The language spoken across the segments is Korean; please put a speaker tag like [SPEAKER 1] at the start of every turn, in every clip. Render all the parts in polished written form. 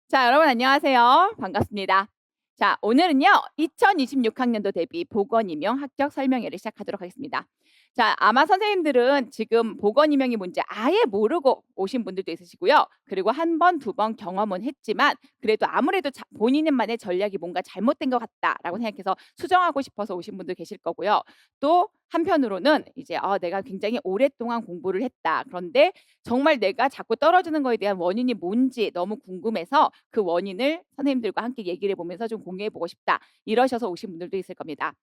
[SPEAKER 1] 자, 여러분 안녕하세요. 반갑습니다. 자, 오늘은요. 2026 학년도 대비 보건 임용 합격 설명회를 시작하도록 하겠습니다. 자, 아마 선생님들은 지금 보건 임용이 뭔지 아예 모르고 오신 분들도 있으시고요. 그리고 한 번, 두 번 경험은 했지만 그래도 아무래도 본인만의 전략이 뭔가 잘못된 것 같다라고 생각해서 수정하고 싶어서 오신 분도 계실 거고요. 또 한편으로는 이제 내가 굉장히 오랫동안 공부를 했다. 그런데 정말 내가 자꾸 떨어지는 거에 대한 원인이 뭔지 너무 궁금해서 그 원인을 선생님들과 함께 얘기를 해 보면서 좀 공유해 보고 싶다. 이러셔서 오신 분들도 있을 겁니다.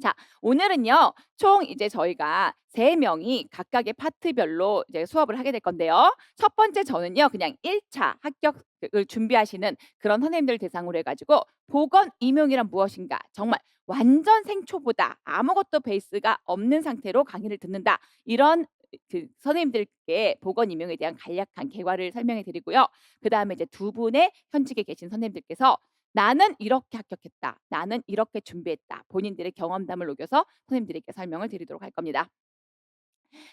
[SPEAKER 1] 자, 오늘은요. 총 이제 저희가 3 명이 각각의 파트별로 이제 수업을 하게 될 건데요. 첫 번째 저는요. 그냥 1차 합격을 준비하시는 그런 선생님들 대상으로 해 가지고 보건 임용이란 무엇인가 정말 완전 생초보다 아무것도 베이스가 없는 상태로 강의를 듣는다. 이런 그 선생님들께 보건 임용에 대한 간략한 개괄을 설명해 드리고요. 그다음에 이제 두 분의 현직에 계신 선생님들께서 "나는 이렇게 합격했다. 나는 이렇게 준비했다." 본인들의 경험담을 녹여서 선생님들에게 설명을 드리도록 할 겁니다.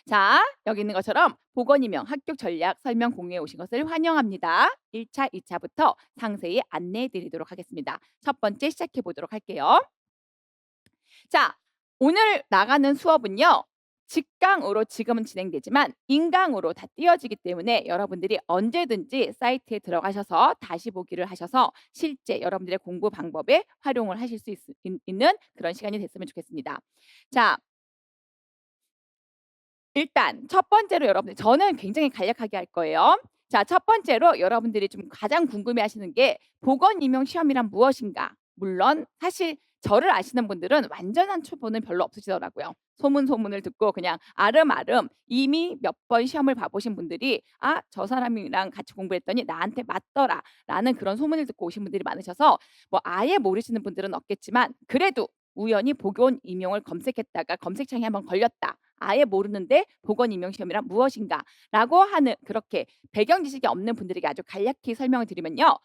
[SPEAKER 1] 자, 여기 있는 것처럼 보건임용 합격 전략 설명 공유해 오신 것을 환영합니다. 1 차, 2 차부터 상세히 안내해 드리도록 하겠습니다. 첫 번째 시작해 보도록 할게요. 자, 오늘 나가는 수업은요. 직강으로 지금은 진행되지만 인강으로 다 띄어지기 때문에 여러분들이 언제든지 사이트에 들어가셔서 다시 보기를 하셔서 실제 여러분들의 공부 방법에 활용을 하실 수 있는 그런 시간이 됐으면 좋겠습니다. 자, 일단 첫 번째로 여러분들 저는 굉장히 간략하게 할 거예요. 자, 첫 번째로 여러분들이 좀 가장 궁금해하시는 게 보건 임용 시험이란 무엇인가? 물론 사실 저를 아시는 분들은 완전한 초보는 별로 없으시더라고요. 소문을 듣고 그냥 아름아름 이미 몇 번 시험을 봐 보신 분들이 '아 저 사람이랑 같이 공부했더니 나한테 맞더라.'라는 그런 소문을 듣고 오신 분들이 많으셔서 뭐 아예 모르시는 분들은 없겠지만 그래도 우연히 보건 임용을 검색했다가 검색창에 한번 걸렸다. 아예 모르는데 보건 임용 시험이란 무엇인가라고 하는 그렇게 배경 지식이 없는 분들에게 아주 간략히 설명을 드리면요.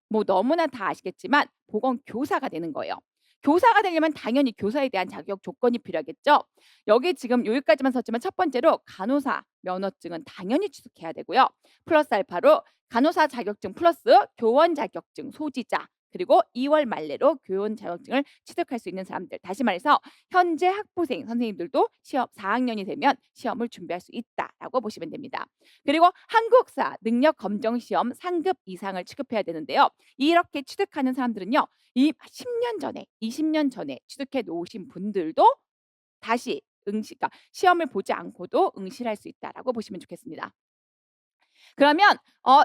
[SPEAKER 1] 뭐 너무나 다 아시겠지만 보건 교사가 되는 거예요. 교사가 되려면 당연히 교사에 대한 자격 조건이 필요하겠죠. 여기 지금 여기까지만 썼지만 첫 번째로 간호사 면허증은 당연히 취득해야 되고요. 플러스 알파로 간호사 자격증 플러스 교원 자격증 소지자 그리고 2월 말내로 교원 자격증을 취득할 수 있는 사람들. 다시 말해서 현재 학부생 선생님들도 시험 4학년이 되면 시험을 준비할 수 있다라고 보시면 됩니다. 그리고 한국사 능력 검정 시험 상급 이상을 취급해야 되는데요. 이렇게 취득하는 사람들은요. 이 10년 전에 20년 전에 취득해 놓으신 분들도 다시 그러니까 시험을 보지 않고도 응시를 할 수 있다라고 보시면 좋겠습니다. 그러면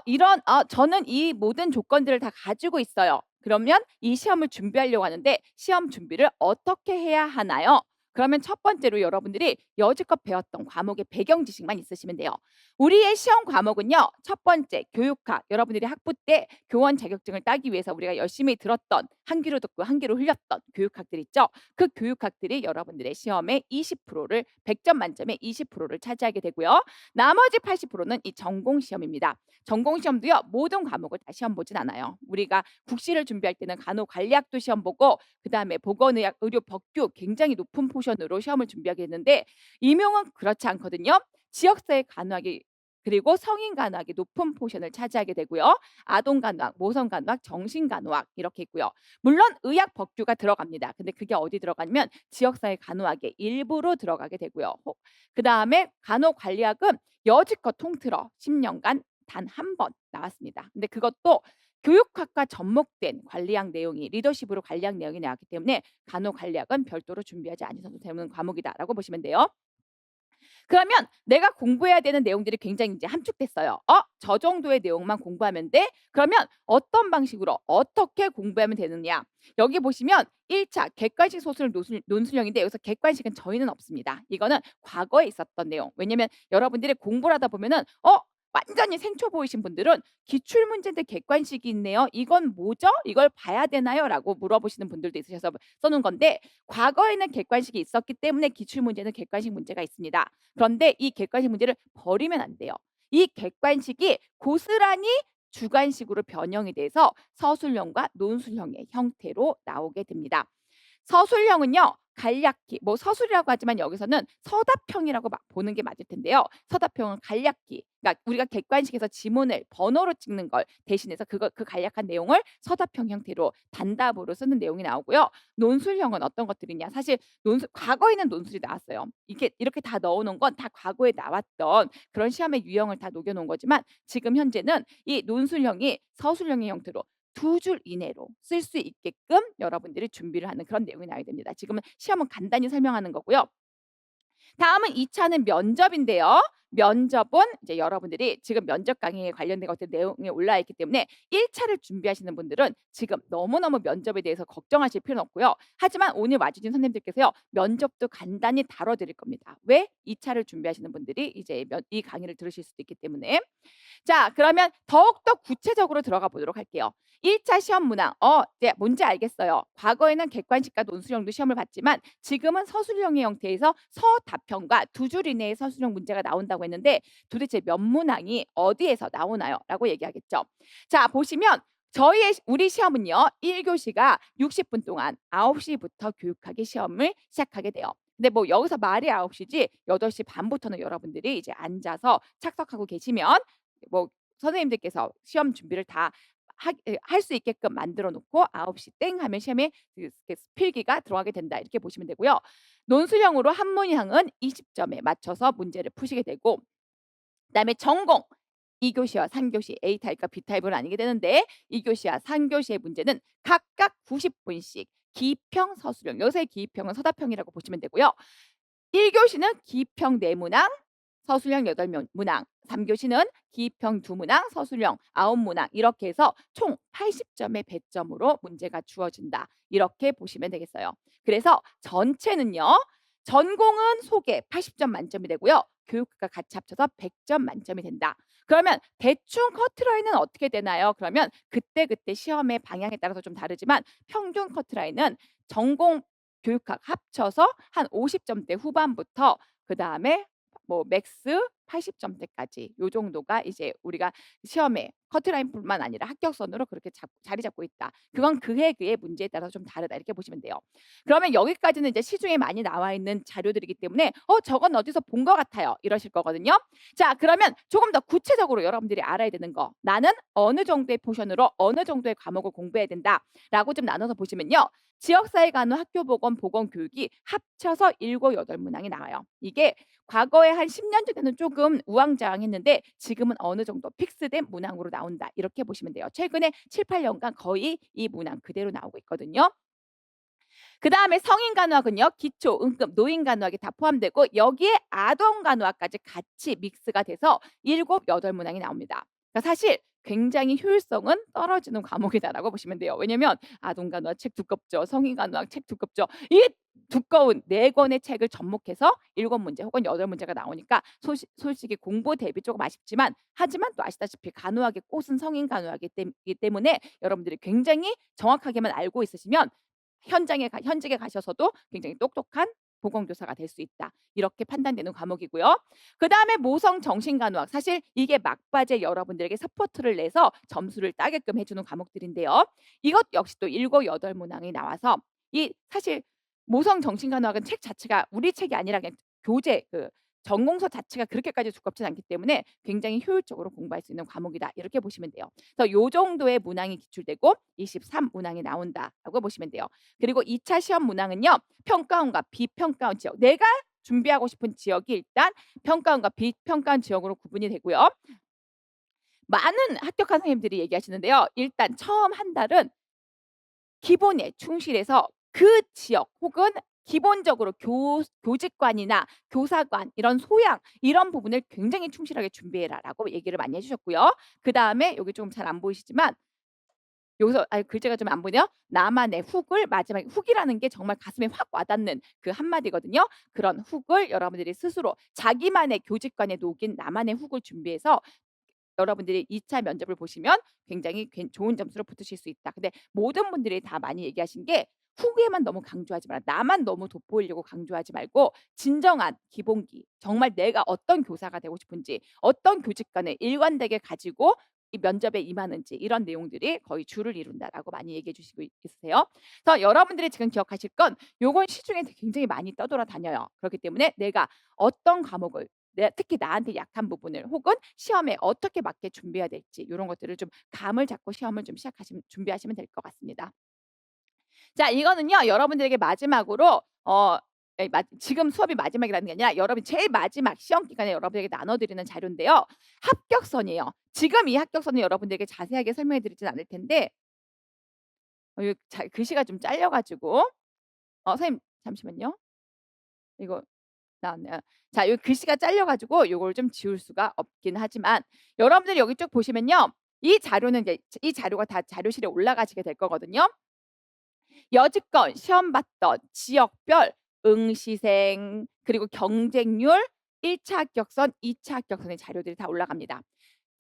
[SPEAKER 1] 이런 저는 이 모든 조건들을 다 가지고 있어요. 그러면 이 시험을 준비하려고 하는데 시험 준비를 어떻게 해야 하나요? 그러면 첫 번째로 여러분들이 여지껏 배웠던 과목의 배경 지식만 있으시면 돼요. 우리의 시험 과목은요. 첫 번째 교육학. 여러분들이 학부 때 교원 자격증을 따기 위해서 우리가 열심히 들었던 한 귀로 듣고 한 귀로 흘렸던 교육학들 있죠. 그 교육학들이 여러분들의 시험의 20%를 100점 만점에 20%를 차지하게 되고요. 나머지 80%는 이 전공 시험입니다. 전공 시험도요. 모든 과목을 다 시험 보진 않아요. 우리가 국시를 준비할 때는 간호관리학도 시험 보고 그다음에 보건의학, 의료, 법규 굉장히 높은 포션으로 시험을 준비하게 되는데 임용은 그렇지 않거든요. 지역사회 간호학이 그리고 성인 간호학이 높은 포션을 차지하게 되고요. 아동 간호학, 모성 간호학, 정신 간호학 이렇게 있고요. 물론 의학 법규가 들어갑니다. 근데 그게 어디 들어가냐면 지역사회 간호학의 일부로 들어가게 되고요. 그다음에 간호관리학은 여지껏 통틀어 10년간 단 한 번 나왔습니다. 근데 그것도 교육학과 접목된 관리학 내용이 리더십으로 관리학 내용이 나왔기 때문에 간호관리학은 별도로 준비하지 않으셔도 되는 과목이다라고 보시면 돼요. 그러면 내가 공부해야 되는 내용들이 굉장히 이제 함축됐어요. 저 정도의 내용만 공부하면 돼? 그러면 어떤 방식으로 어떻게 공부하면 되느냐? 여기 보시면 1차 객관식 소설 논술형인데 여기서 객관식은 저희는 없습니다. 이거는 과거에 있었던 내용. 왜냐면 여러분들이 공부를 하다 보면은 완전히 생초보이신 분들은 "기출 문제인데 객관식이 있네요. 이건 뭐죠? 이걸 봐야 되나요?"라고 물어보시는 분들도 있으셔서 써 놓은 건데 과거에는 객관식이 있었기 때문에 기출 문제는 객관식 문제가 있습니다. 그런데 이 객관식 문제를 버리면 안 돼요. 이 객관식이 고스란히 주관식으로 변형이 돼서 서술형과 논술형의 형태로 나오게 됩니다. 서술형은요. 간략히 뭐 서술이라고 하지만 여기서는 서답형이라고 막 보는 게 맞을 텐데요. 서답형은 간략히 그러니까 우리가 객관식에서 지문을 번호로 찍는 걸 대신해서 그 간략한 내용을 서답형 형태로 단답으로 쓰는 내용이 나오고요. 논술형은 어떤 것들이냐. 사실 논술 과거에는 논술이 나왔어요. 이게 이렇게 다 넣어 놓은 건 다 과거에 나왔던 그런 시험의 유형을 다 녹여 놓은 거지만 지금 현재는 이 논술형이 서술형의 형태로 2줄 이내로 쓸 수 있게끔 여러분들이 준비를 하는 그런 내용이 나와야 됩니다. 지금은 시험은 간단히 설명하는 거고요. 다음은 2 차는 면접인데요. 면접은 이제 여러분들이 지금 면접 강의에 관련된 것들 내용이 올라와 있기 때문에 1 차를 준비하시는 분들은 지금 너무너무 면접에 대해서 걱정하실 필요는 없고요. 하지만 오늘 와 주신 선생님들께서요. 면접도 간단히 다뤄 드릴 겁니다. 왜? 2 차를 준비하시는 분들이 이제 이 강의를 들으실 수도 있기 때문에. 자, 그러면 더욱더 구체적으로 들어가 보도록 할게요. 1차 시험 문항. 이제 뭔지 알겠어요. 과거에는 객관식과 논술형도 시험을 봤지만 지금은 서술형의 형태에서 서답형과 2줄 이내의 서술형 문제가 나온다고 했는데 도대체 몇 문항이 어디에서 나오나요? 라고 얘기하겠죠. 자, 보시면 우리 시험은요. 1 교시가 60분 동안 9 시부터 교육하기 시험을 시작하게 돼요. 근데 뭐 여기서 말이 9 시지 8시 반부터는 여러분들이 이제 앉아서 착석하고 계시면 뭐 선생님들께서 시험 준비를 다 할 수 있게끔 만들어 놓고 9시 땡 하면 시험에 필기가 들어가게 된다. 이렇게 보시면 되고요. 논술형으로 한 문항은 20 점에 맞춰서 문제를 푸시게 되고 그다음에 전공 2 교시와 3 교시 A 타입과 B 타입은 아니게 되는데 2 교시와 3 교시의 문제는 각각 90 분씩 기평, 서술형. 요새 기평은 서답형이라고 보시면 되고요. 1 교시는 기평 4 문항, 서술형 8 문항, 3 교시는 기평 2 문항, 서술형 9 문항 이렇게 해서 총 80 점의 배점으로 문제가 주어진다. 이렇게 보시면 되겠어요. 그래서 전체는요. 전공은 소개 80점 만점이 되고요. 교육과 같이 합쳐서 100점 만점이 된다. 그러면 대충 커트라인은 어떻게 되나요? 그러면 그때그때 시험의 방향에 따라서 좀 다르지만 평균 커트라인은 전공 교육학 합쳐서 한 50 점대 후반부터 그다음에 뭐 맥스 80 점대까지 요 정도가 이제 우리가 시험에 커트라인뿐만 아니라 합격선으로 그렇게 자리 잡고 있다. 그건 그해 문제에 따라서 좀 다르다. 이렇게 보시면 돼요. 그러면 여기까지는 이제 시중에 많이 나와 있는 자료들이기 때문에 저건 어디서 본 것 같아요." 이러실 거거든요. 자, 그러면 조금 더 구체적으로 여러분들이 알아야 되는 거. '나는 어느 정도의 포션으로 어느 정도의 과목을 공부해야 된다.'라고 좀 나눠서 보시면요. 지역사회 간호 학교보건 보건교육이 합쳐서 7, 8 문항이 나와요. 이게 과거에 한 10년 전에는 조금 우왕좌왕했는데 지금은 어느 정도 픽스된 문항으로 나온다. 이렇게 보시면 돼요. 최근에 7-8 년간 거의 이 문항 그대로 나오고 있거든요. 그다음에 성인 간호학은요. 기초, 응급, 노인 간호학이 다 포함되고 여기에 아동 간호학까지 같이 믹스가 돼서 7, 8 문항이 나옵니다. 그러니까 사실 굉장히 효율성은 떨어지는 과목이다라고 보시면 돼요. 왜냐면 아동 간호학 책 두껍죠. 성인 간호학 책 두껍죠. 이 두꺼운 4 권의 책을 접목해서 7 문제 혹은 8 문제가 나오니까 솔직히 공부 대비 조금 아쉽지만 하지만 또 아시다시피 간호학의 꽃은 성인 간호학이기 때문에 여러분들이 굉장히 정확하게만 알고 있으시면 현직에 가셔서도 굉장히 똑똑한 보건교사가 될 수 있다. 이렇게 판단되는 과목이고요. 그다음에 모성 정신간호학. 사실 이게 막바지에 여러분들에게 서포트를 내서 점수를 따게끔 해 주는 과목들인데요. 이것 역시 또 7, 8 문항이 나와서 이 사실 모성 정신간호학은 책 자체가 우리 책이 아니라 그냥 교재 전공서 자체가 그렇게까지 두껍진 않기 때문에 굉장히 효율적으로 공부할 수 있는 과목이다. 이렇게 보시면 돼요. 그래서 요 정도의 문항이 기출되고 23 문항이 나온다라고 보시면 돼요. 그리고 2차 시험 문항은요. 평가원과 비평가원 지역. 내가 준비하고 싶은 지역이 일단 평가원과 비평가원 지역으로 구분이 되고요. 많은 합격한 선생님들이 얘기하시는데요. 일단 처음 한 달은 기본에 충실해서 그 지역 혹은 기본적으로 교직관이나 교사관 이런 소양 이런 부분을 굉장히 충실하게 준비해라라고 얘기를 많이 해 주셨고요. 그다음에 여기 좀 잘 안 보이시지만 여기서 글자가 좀 안 보이네요. 나만의 훅을 마지막에 훅이라는 게 정말 가슴에 확 와닿는 그 한마디거든요. 그런 훅을 여러분들이 스스로 자기만의 교직관에 녹인 나만의 훅을 준비해서 여러분들이 2차 면접을 보시면 굉장히 좋은 점수를 붙으실 수 있다. 근데 모든 분들이 다 많이 얘기하신 게 후기에만 너무 강조하지 마라. 나만 너무 돋보이려고 강조하지 말고 진정한 기본기, 정말 내가 어떤 교사가 되고 싶은지, 어떤 교직관을 일관되게 가지고 이 면접에 임하는지 이런 내용들이 거의 주를 이룬다라고 많이 얘기해 주시고 있으세요. 그래서 여러분들이 지금 기억하실 건 요건 시중에 굉장히 많이 떠돌아다녀요. 그렇기 때문에 내가 어떤 과목을 특히 나한테 약한 부분을 혹은 시험에 어떻게 맞게 준비해야 될지 요런 것들을 좀 감을 잡고 시험을 좀 시작하시면 준비하시면 될 것 같습니다. 자 이거는요 여러분들에게 마지막으로 지금 수업이 마지막이라는 게 아니라 여러분이 제일 마지막 시험 기간에 여러분에게 나눠 드리는 자료인데요. 합격선이에요. 지금 이 합격선은 여러분들에게 자세하게 설명해 드리진 않을 텐데 요 글씨가 좀 잘려 가지고 선생님 잠시만요. 이거 나왔네요. 자 요 글씨가 잘려 가지고 요걸 좀 지울 수가 없긴 하지만 여러분들이 여기 쭉 보시면요. 이 자료는 이제 이 자료가 다 자료실에 올라가시게 될 거거든요. 여지껏 시험 봤던 지역별 응시생 그리고 경쟁률 1차 합격선, 2차 합격선의 자료들이 다 올라갑니다.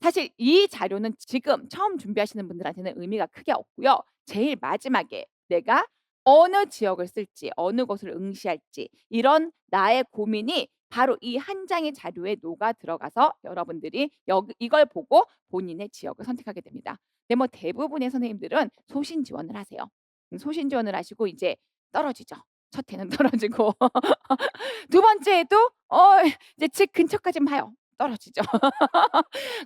[SPEAKER 1] 사실 이 자료는 지금 처음 준비하시는 분들한테는 의미가 크게 없고요. 제일 마지막에 내가 어느 지역을 쓸지 어느 곳을 응시할지 이런 나의 고민이 바로 이 한 장의 자료에 녹아 들어가서 여러분들이 이걸 보고 본인의 지역을 선택하게 됩니다. 근데 뭐 대부분의 선생님들은 소신 지원을 하세요. 소신 지원을 하시고 이제 떨어지죠. 첫 해는 떨어지고 두 번째 에도 이제 집 근처까지는 봐요. 떨어지죠.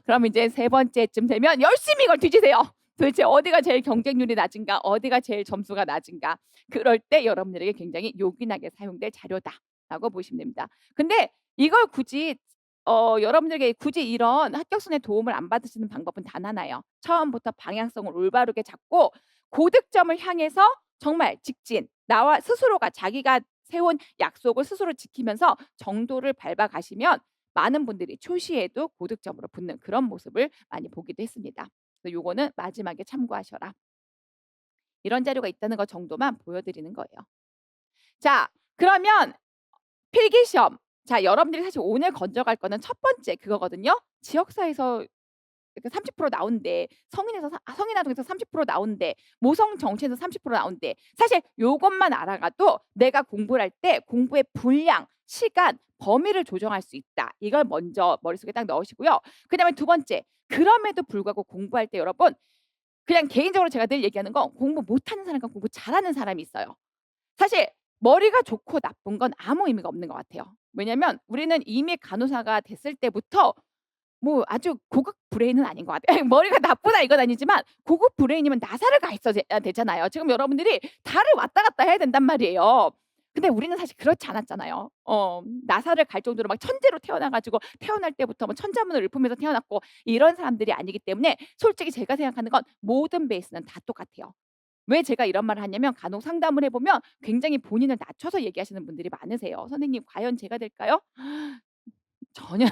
[SPEAKER 1] 그럼 이제 세 번째쯤 되면 열심히 이걸 뒤지세요. 도대체 어디가 제일 경쟁률이 낮은가? 어디가 제일 점수가 낮은가? 그럴 때 여러분들에게 굉장히 요긴하게 사용될 자료다라고 보시면 됩니다. 근데 이걸 굳이 여러분들에게 굳이 이런 합격선의 도움을 안 받으시는 방법은 단 하나예요. 처음부터 방향성을 올바르게 잡고 고득점을 향해서 정말 직진, 나와 스스로가 자기가 세운 약속을 스스로 지키면서 정도를 밟아 가시면 많은 분들이 초시에도 고득점으로 붙는 그런 모습을 많이 보기도 했습니다. 그래서 요거는 마지막에 참고하셔라. 이런 자료가 있다는 것 정도만 보여드리는 거예요. 자, 그러면 필기시험. 자, 여러분들이 사실 오늘 건져갈 거는 첫 번째 그거거든요. 지역사에서 이렇게 30% 나온대. 성인 아동에서 30% 나온대. 모성 정치에서 30% 나온대. 사실 요것만 알아가도 내가 공부를 할 때 공부의 분량, 시간, 범위를 조정할 수 있다. 이걸 먼저 머릿속에 딱 넣으시고요. 그다음에 두 번째, 그럼에도 불구하고 공부할 때 여러분 그냥 개인적으로 제가 늘 얘기하는 건 공부 못하는 사람과 공부 잘하는 사람이 있어요. 사실 머리가 좋고 나쁜 건 아무 의미가 없는 것 같아요. 왜냐면 우리는 이미 간호사가 됐을 때부터 뭐 아주 고급 브레인은 아닌 것 같아요. 머리가 나쁘다 이건 아니지만 고급 브레인이면 나사를 가 있어야 되잖아요. 지금 여러분들이 달을 왔다 갔다 해야 된단 말이에요. 근데 우리는 사실 그렇지 않았잖아요. 나사를 갈 정도로 막 천재로 태어나 가지고 태어날 때부터 뭐 천자문을 읊으면서 태어났고 이런 사람들이 아니기 때문에 솔직히 제가 생각하는 건 모든 베이스는 다 똑같아요. 왜 제가 이런 말을 하냐면 간혹 상담을 해 보면 굉장히 본인을 낮춰서 얘기하시는 분들이 많으세요. "선생님 과연 제가 될까요?" 전혀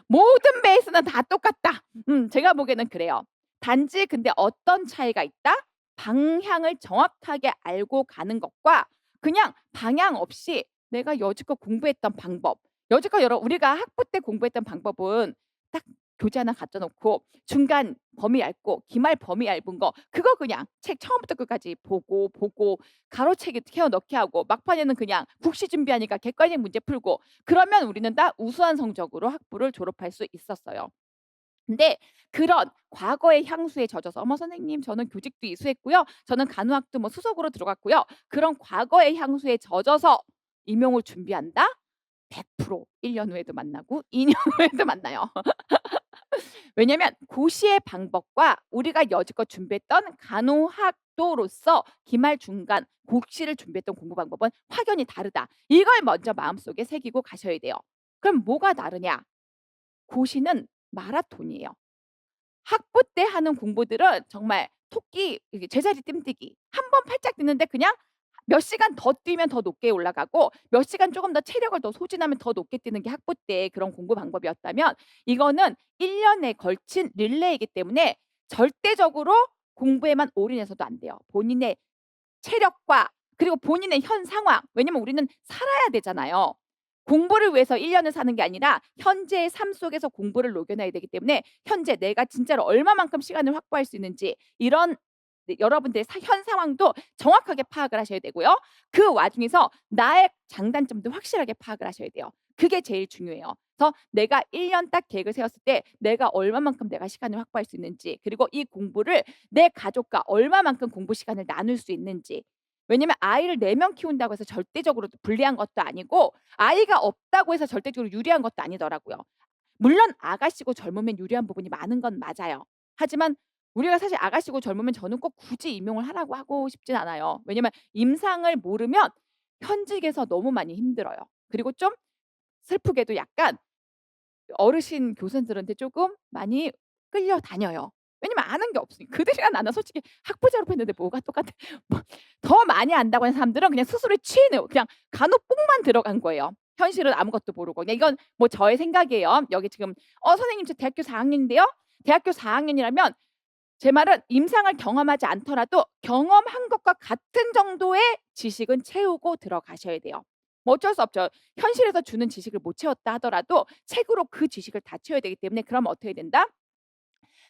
[SPEAKER 1] 모든 베이스는 다 똑같다. 제가 보기에는 그래요. 단지 근데 어떤 차이가 있다? 방향을 정확하게 알고 가는 것과 그냥 방향 없이 내가 여지껏 공부했던 방법, 여지껏 우리가 학부 때 공부했던 방법은 딱 교재 하나 갖다 놓고 중간 범위 얇고 기말 범위 얇은 거 그거 그냥 책 처음부터 끝까지 보고 가로채기 케어 넣기 하고 막판에는 그냥 국시 준비하니까 객관식 문제 풀고 그러면 우리는 다 우수한 성적으로 학부를 졸업할 수 있었어요. 근데 그런 과거의 향수에 젖어서 "어머 선생님 저는 교직도 이수했고요. 저는 간호학도 뭐 수석으로 들어갔고요." 그런 과거의 향수에 젖어서 임용을 준비한다? 100% 1년 후에도 만나고 2년 후에도 만나요. 왜냐면 고시의 방법과 우리가 여지껏 준비했던 간호학도로서 기말 중간 국시를 준비했던 공부 방법은 확연히 다르다. 이걸 먼저 마음속에 새기고 가셔야 돼요. 그럼 뭐가 다르냐? 고시는 마라톤이에요. 학부 때 하는 공부들은 정말 토끼 이게 제자리 뜸뛰기. 한 번 팔짝 뛰는데 그냥 몇 시간 더 뛰면 더 높게 올라가고 몇 시간 쪼금 더 체력을 더 소진하면 더 높게 뛰는 게 학부 때 그런 공부 방법이었다면 이거는 1 년에 걸친 릴레이이기 때문에 절대적으로 공부에만 올인해서도 안 돼요. 본인의 체력과 그리고 본인의 현 상황 왜냐면 우리는 살아야 되잖아요. 공부를 위해서 1 년을 사는 게 아니라 현재의 삶 속에서 공부를 녹여내야 되기 때문에 현재 내가 진짜로 얼마만큼 시간을 확보할 수 있는지 이런 네 여러분들의 현 상황도 정확하게 파악을 하셔야 되고요. 그 와중에서 나의 장단점도 확실하게 파악을 하셔야 돼요. 그게 제일 중요해요. 그래서 내가 1년 딱 계획을 세웠을 때 내가 얼마만큼 내가 시간을 확보할 수 있는지, 그리고 이 공부를 내 가족과 얼마만큼 공부 시간을 나눌 수 있는지. 왜냐면 아이를 4명 키운다고 해서 절대적으로 불리한 것도 아니고, 아이가 없다고 해서 절대적으로 유리한 것도 아니더라고요. 물론 아가씨고 젊으면 유리한 부분이 많은 건 맞아요. 하지만 우리가 사실 아가씨고 젊으면 저는 꼭 굳이 임용을 하라고 하고 싶진 않아요. 왜냐면 임상을 모르면 현직에서 너무 많이 힘들어요. 그리고 좀 슬프게도 약간 어르신 교수님들한테 쪼금 많이 끌려다녀요. 왜냐면 아는 게 없으니까. 그들이랑 나는 솔직히 학부 졸업했는데 뭐가 똑같아. 뭐 더 많이 안다고 하는 사람들은 그냥 스스로에 취해요. 그냥 간호복만 들어간 거예요. 현실은 아무것도 모르고. 그냥 이건 뭐 저의 생각이에요. 여기 지금 선생님 저 대학교 4 학년인데요. 대학교 4 학년이라면 제 말은 임상을 경험하지 않더라도 경험한 것과 같은 정도의 지식은 채우고 들어가셔야 돼요. 뭐 어쩔 수 없죠. 현실에서 주는 지식을 못 채웠다 하더라도 책으로 그 지식을 다 채워야 되기 때문에, 그러면 어떻게 된다?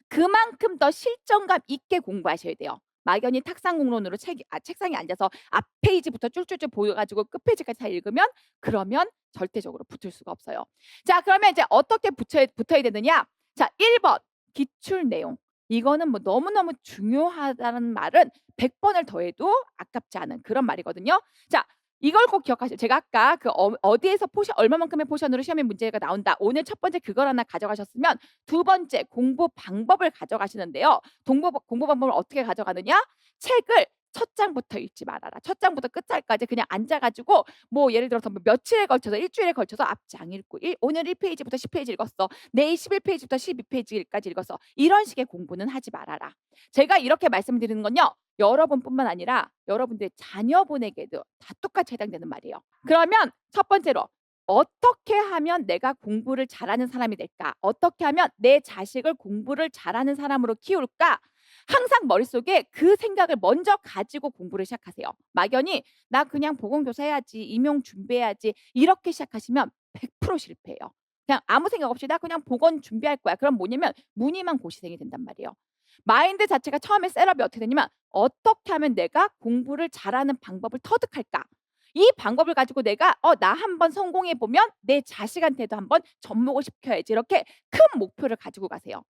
[SPEAKER 1] 그만큼 더 실정감 있게 공부하셔야 돼요. 막연히 탁상 공론으로 책상에 앉아서 앞 페이지부터 쫄쫄쫄 보여 가지고 끝 페이지까지 다 읽으면, 그러면 절대적으로 붙을 수가 없어요. 자, 그러면 이제 어떻게 붙어야 되느냐? 자, 1 번 기출 내용. 이거는 뭐 너무너무 중요하다는 말은 100 번을 더해도 아깝지 않은 그런 말이거든요. 자, 이걸 꼭 기억하세요. 제가 아까 그 어디에서 얼마만큼의 포션으로 시험에 문제가 나온다. 오늘 첫 번째 그걸 하나 가져가셨으면 두 번째 공부 방법을 가져가시는데요. 공부 방법을 어떻게 가져가느냐? 책을 첫 장부터 읽지 말아라. 첫 장부터 끝장까지 그냥 앉아 가지고 뭐 예를 들어서 뭐 며칠에 걸쳐서 일 주일에 걸쳐서 앞장 읽고, 오늘 1 페이지부터 10 페이지 읽었어. 내일 11 페이지부터 12 페이지까지 읽었어. 이런 식의 공부는 하지 말아라. 제가 이렇게 말씀드리는 건요, 여러분뿐만 아니라 여러분들의 자녀분에게도 다 똑같이 해당되는 말이에요. 그러면 첫 번째로 어떻게 하면 내가 공부를 잘하는 사람이 될까? 어떻게 하면 내 자식을 공부를 잘하는 사람으로 키울까? 항상 머릿속에 그 생각을 먼저 가지고 공부를 시작하세요. 막연히 '나 그냥 보건교사 해야지. 임용 준비해야지.' 이렇게 시작하시면 100% 실패해요. 그냥 아무 생각 없이 '나 그냥 보건 준비할 거야.' 그럼 뭐냐면 무늬만 고시생이 된단 말이에요. 마인드 자체가 처음에 셋업이 어떻게 되냐면 '어떻게 하면 내가 공부를 잘하는 방법을 터득할까?' 이 방법을 가지고 내가 '나 한번 성공해 보면 내 자식한테도 한번 접목을 시켜야지.' 이렇게 큰 목표를 가지고 가세요.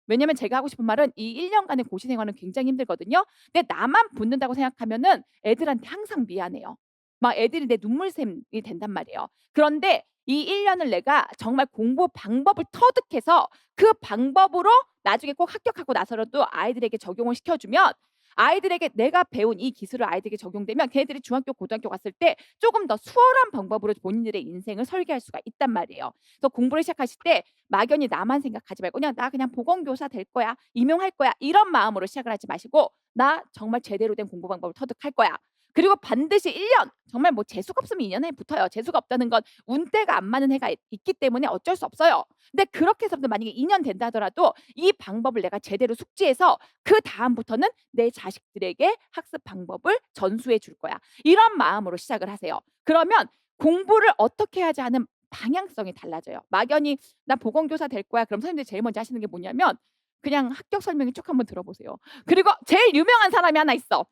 [SPEAKER 1] 왜냐면 제가 하고 싶은 말은 이 1 년간의 고시 생활은 굉장히 힘들거든요. 근데 나만 붙는다고 생각하면은 애들한테 항상 미안해요. 막 애들이 내 눈물샘이 된단 말이에요. 그런데 이 1 년을 내가 정말 공부 방법을 터득해서 그 방법으로 나중에 꼭 합격하고 나서라도 아이들에게 적용을 시켜주면, 아이들에게 내가 배운 이 기술을 아이들에게 적용되면 걔네들이 중학교, 고등학교 갔을 때 조금 더 수월한 방법으로 본인들의 인생을 설계할 수가 있단 말이에요. 그래서 공부를 시작하실 때 막연히 나만 생각하지 말고 그냥 '나 그냥 보건교사 될 거야. 임용할 거야.' 이런 마음으로 시작을 하지 마시고 '나 정말 제대로 된 공부 방법을 터득할 거야.' 그리고 반드시 1 년, 정말 뭐 재수가 없으면 2 년에 붙어요. 재수가 없다는 건 운대가 안 맞는 해가 있기 때문에 어쩔 수 없어요. 근데 그렇게 해서도 만약에 2년 된다 하더라도 이 방법을 내가 제대로 숙지해서 그다음부터는 내 자식들에게 학습 방법을 전수해 줄 거야. 이런 마음으로 시작을 하세요. 그러면 공부를 어떻게 하자 하는 방향성이 달라져요. 막연히 '나 보건교사 될 거야.' 그럼 선생님들이 제일 먼저 하시는 게 뭐냐면 그냥 합격 설명회 쭉 한번 들어보세요. 그리고 제일 유명한 사람이 하나 있어.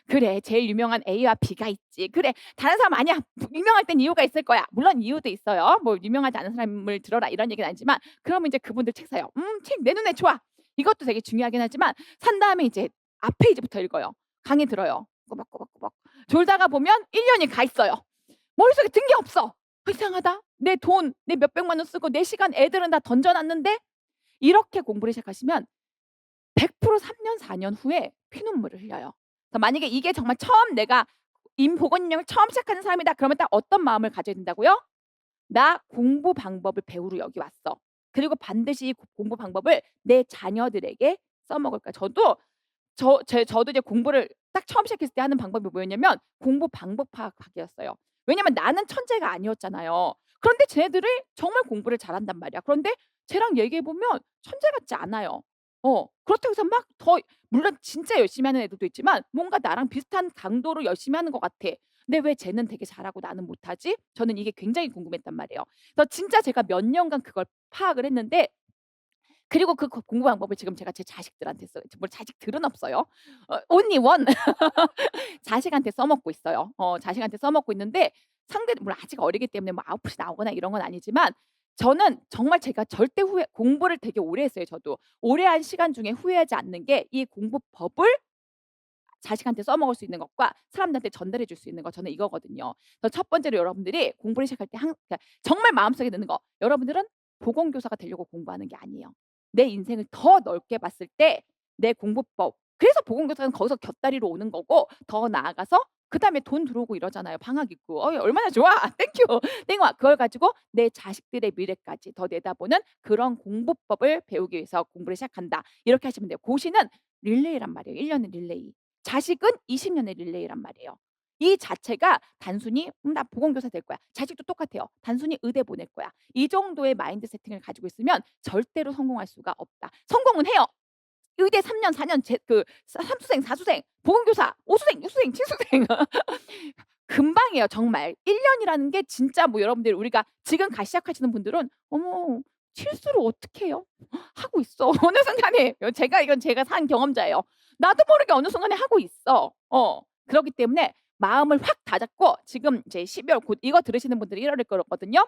[SPEAKER 1] 그래. 제일 유명한 A와 B가 있지. 그래. 다른 사람 아니야. 유명할 땐 이유가 있을 거야. 물론 이유도 있어요. 뭐 "유명하지 않은 사람을 들어라." 이런 얘기는 아니지만 그러면 이제 그분들 책 사요. 책 내 눈에 좋아." 이것도 되게 중요하긴 하지만 산 다음에 이제 앞 페이지부터 읽어요. 강의 들어요. 꾸벅꾸벅꾸벅. 졸다가 보면 1 년이 가 있어요. 머릿속에 든 게 없어. 이상하다. 내 돈, 내 몇백만 원 쓰고 내 시간 애들은 다 던져 놨는데. 이렇게 공부를 시작하시면 100% 3 년 4년 후에 피눈물을 흘려요. 그래서 만약에 이게 정말 처음 내가 보건 인력을 처음 시작하는 사람이다, 그러면 딱 어떤 마음을 가져야 된다고요? '나 공부 방법을 배우러 여기 왔어. 그리고 반드시 이 공부 방법을 내 자녀들에게 써먹을 거야.' 저도 이제 공부를 딱 처음 시작했을 때 하는 방법이 뭐였냐면 공부 방법 파악하기였어요. 왜냐면 나는 천재가 아니었잖아요. 그런데 쟤네들이 정말 공부를 잘한단 말이야. 그런데 쟤랑 얘기해 보면 천재 같지 않아요. 그렇다고 해서 막 더, 물론 진짜 열심히 하는 애들도 있지만 뭔가 나랑 비슷한 강도로 열심히 하는 것 같아. 근데 왜 쟤는 되게 잘하고 나는 못하지? 저는 이게 굉장히 궁금했단 말이에요. 그래서 진짜 제가 몇 년간 그걸 파악을 했는데, 그리고 그 공부 방법을 지금 제가 제 자식들한테 써요. 뭐 자식들은 없어요. only one. 자식한테 써먹고 있어요. 자식한테 써먹고 있는데, 상대는 물론 아직 어리기 때문에 뭐 아웃풋이 나오거나 이런 건 아니지만 저는 정말 제가 절대 후회 공부를 되게 오래 했어요 저도. 오래 한 시간 중에 후회하지 않는 게 이 공부법을 자식한테 써먹을 수 있는 것과 사람들한테 전달해 줄 수 있는 거 저는 이거거든요. 그래서 첫 번째로 여러분들이 공부를 시작할 때 그러니까 정말 마음속에 드는 거 여러분들은 보건교사가 되려고 공부하는 게 아니에요. 내 인생을 더 넓게 봤을 때 내 공부법 그래서 보건교사는 거기서 곁다리로 오는 거고 더 나아가서 그다음에 돈 들어오고 이러잖아요. 방학 있고. 얼마나 좋아. 땡큐. 땡와 그걸 가지고 내 자식들의 미래까지 더 내다보는 그런 공부법을 배우기 위해서 공부를 시작한다. 이렇게 하시면 돼요. 고시는 릴레이란 말이에요. 1 년의 릴레이. 자식은 20 년의 릴레이란 말이에요. 이 자체가 단순히 '나 보건교사 될 거야.' 자식도 똑같아요. 단순히 '의대 보낼 거야.' 이 정도의 마인드 세팅을 가지고 있으면 절대로 성공할 수가 없다. 성공은 해요. 의대 3 년, 4년 제 그 삼수생, 사수생, 보건교사, 오수생, 육수생, 칠수생 금방이에요 정말. 1 년이라는 게 진짜 뭐 여러분들 우리가 지금 시작하시는 분들은 '어머 실수를 어떻게 해요?' 하고 있어. 어느 순간에 이건 제가 산 경험자예요. 나도 모르게 어느 순간에 하고 있어. 그렇기 때문에 마음을 확 다잡고 지금 이제 12월 곧 이거 들으시는 분들이 1 월일 거거든요.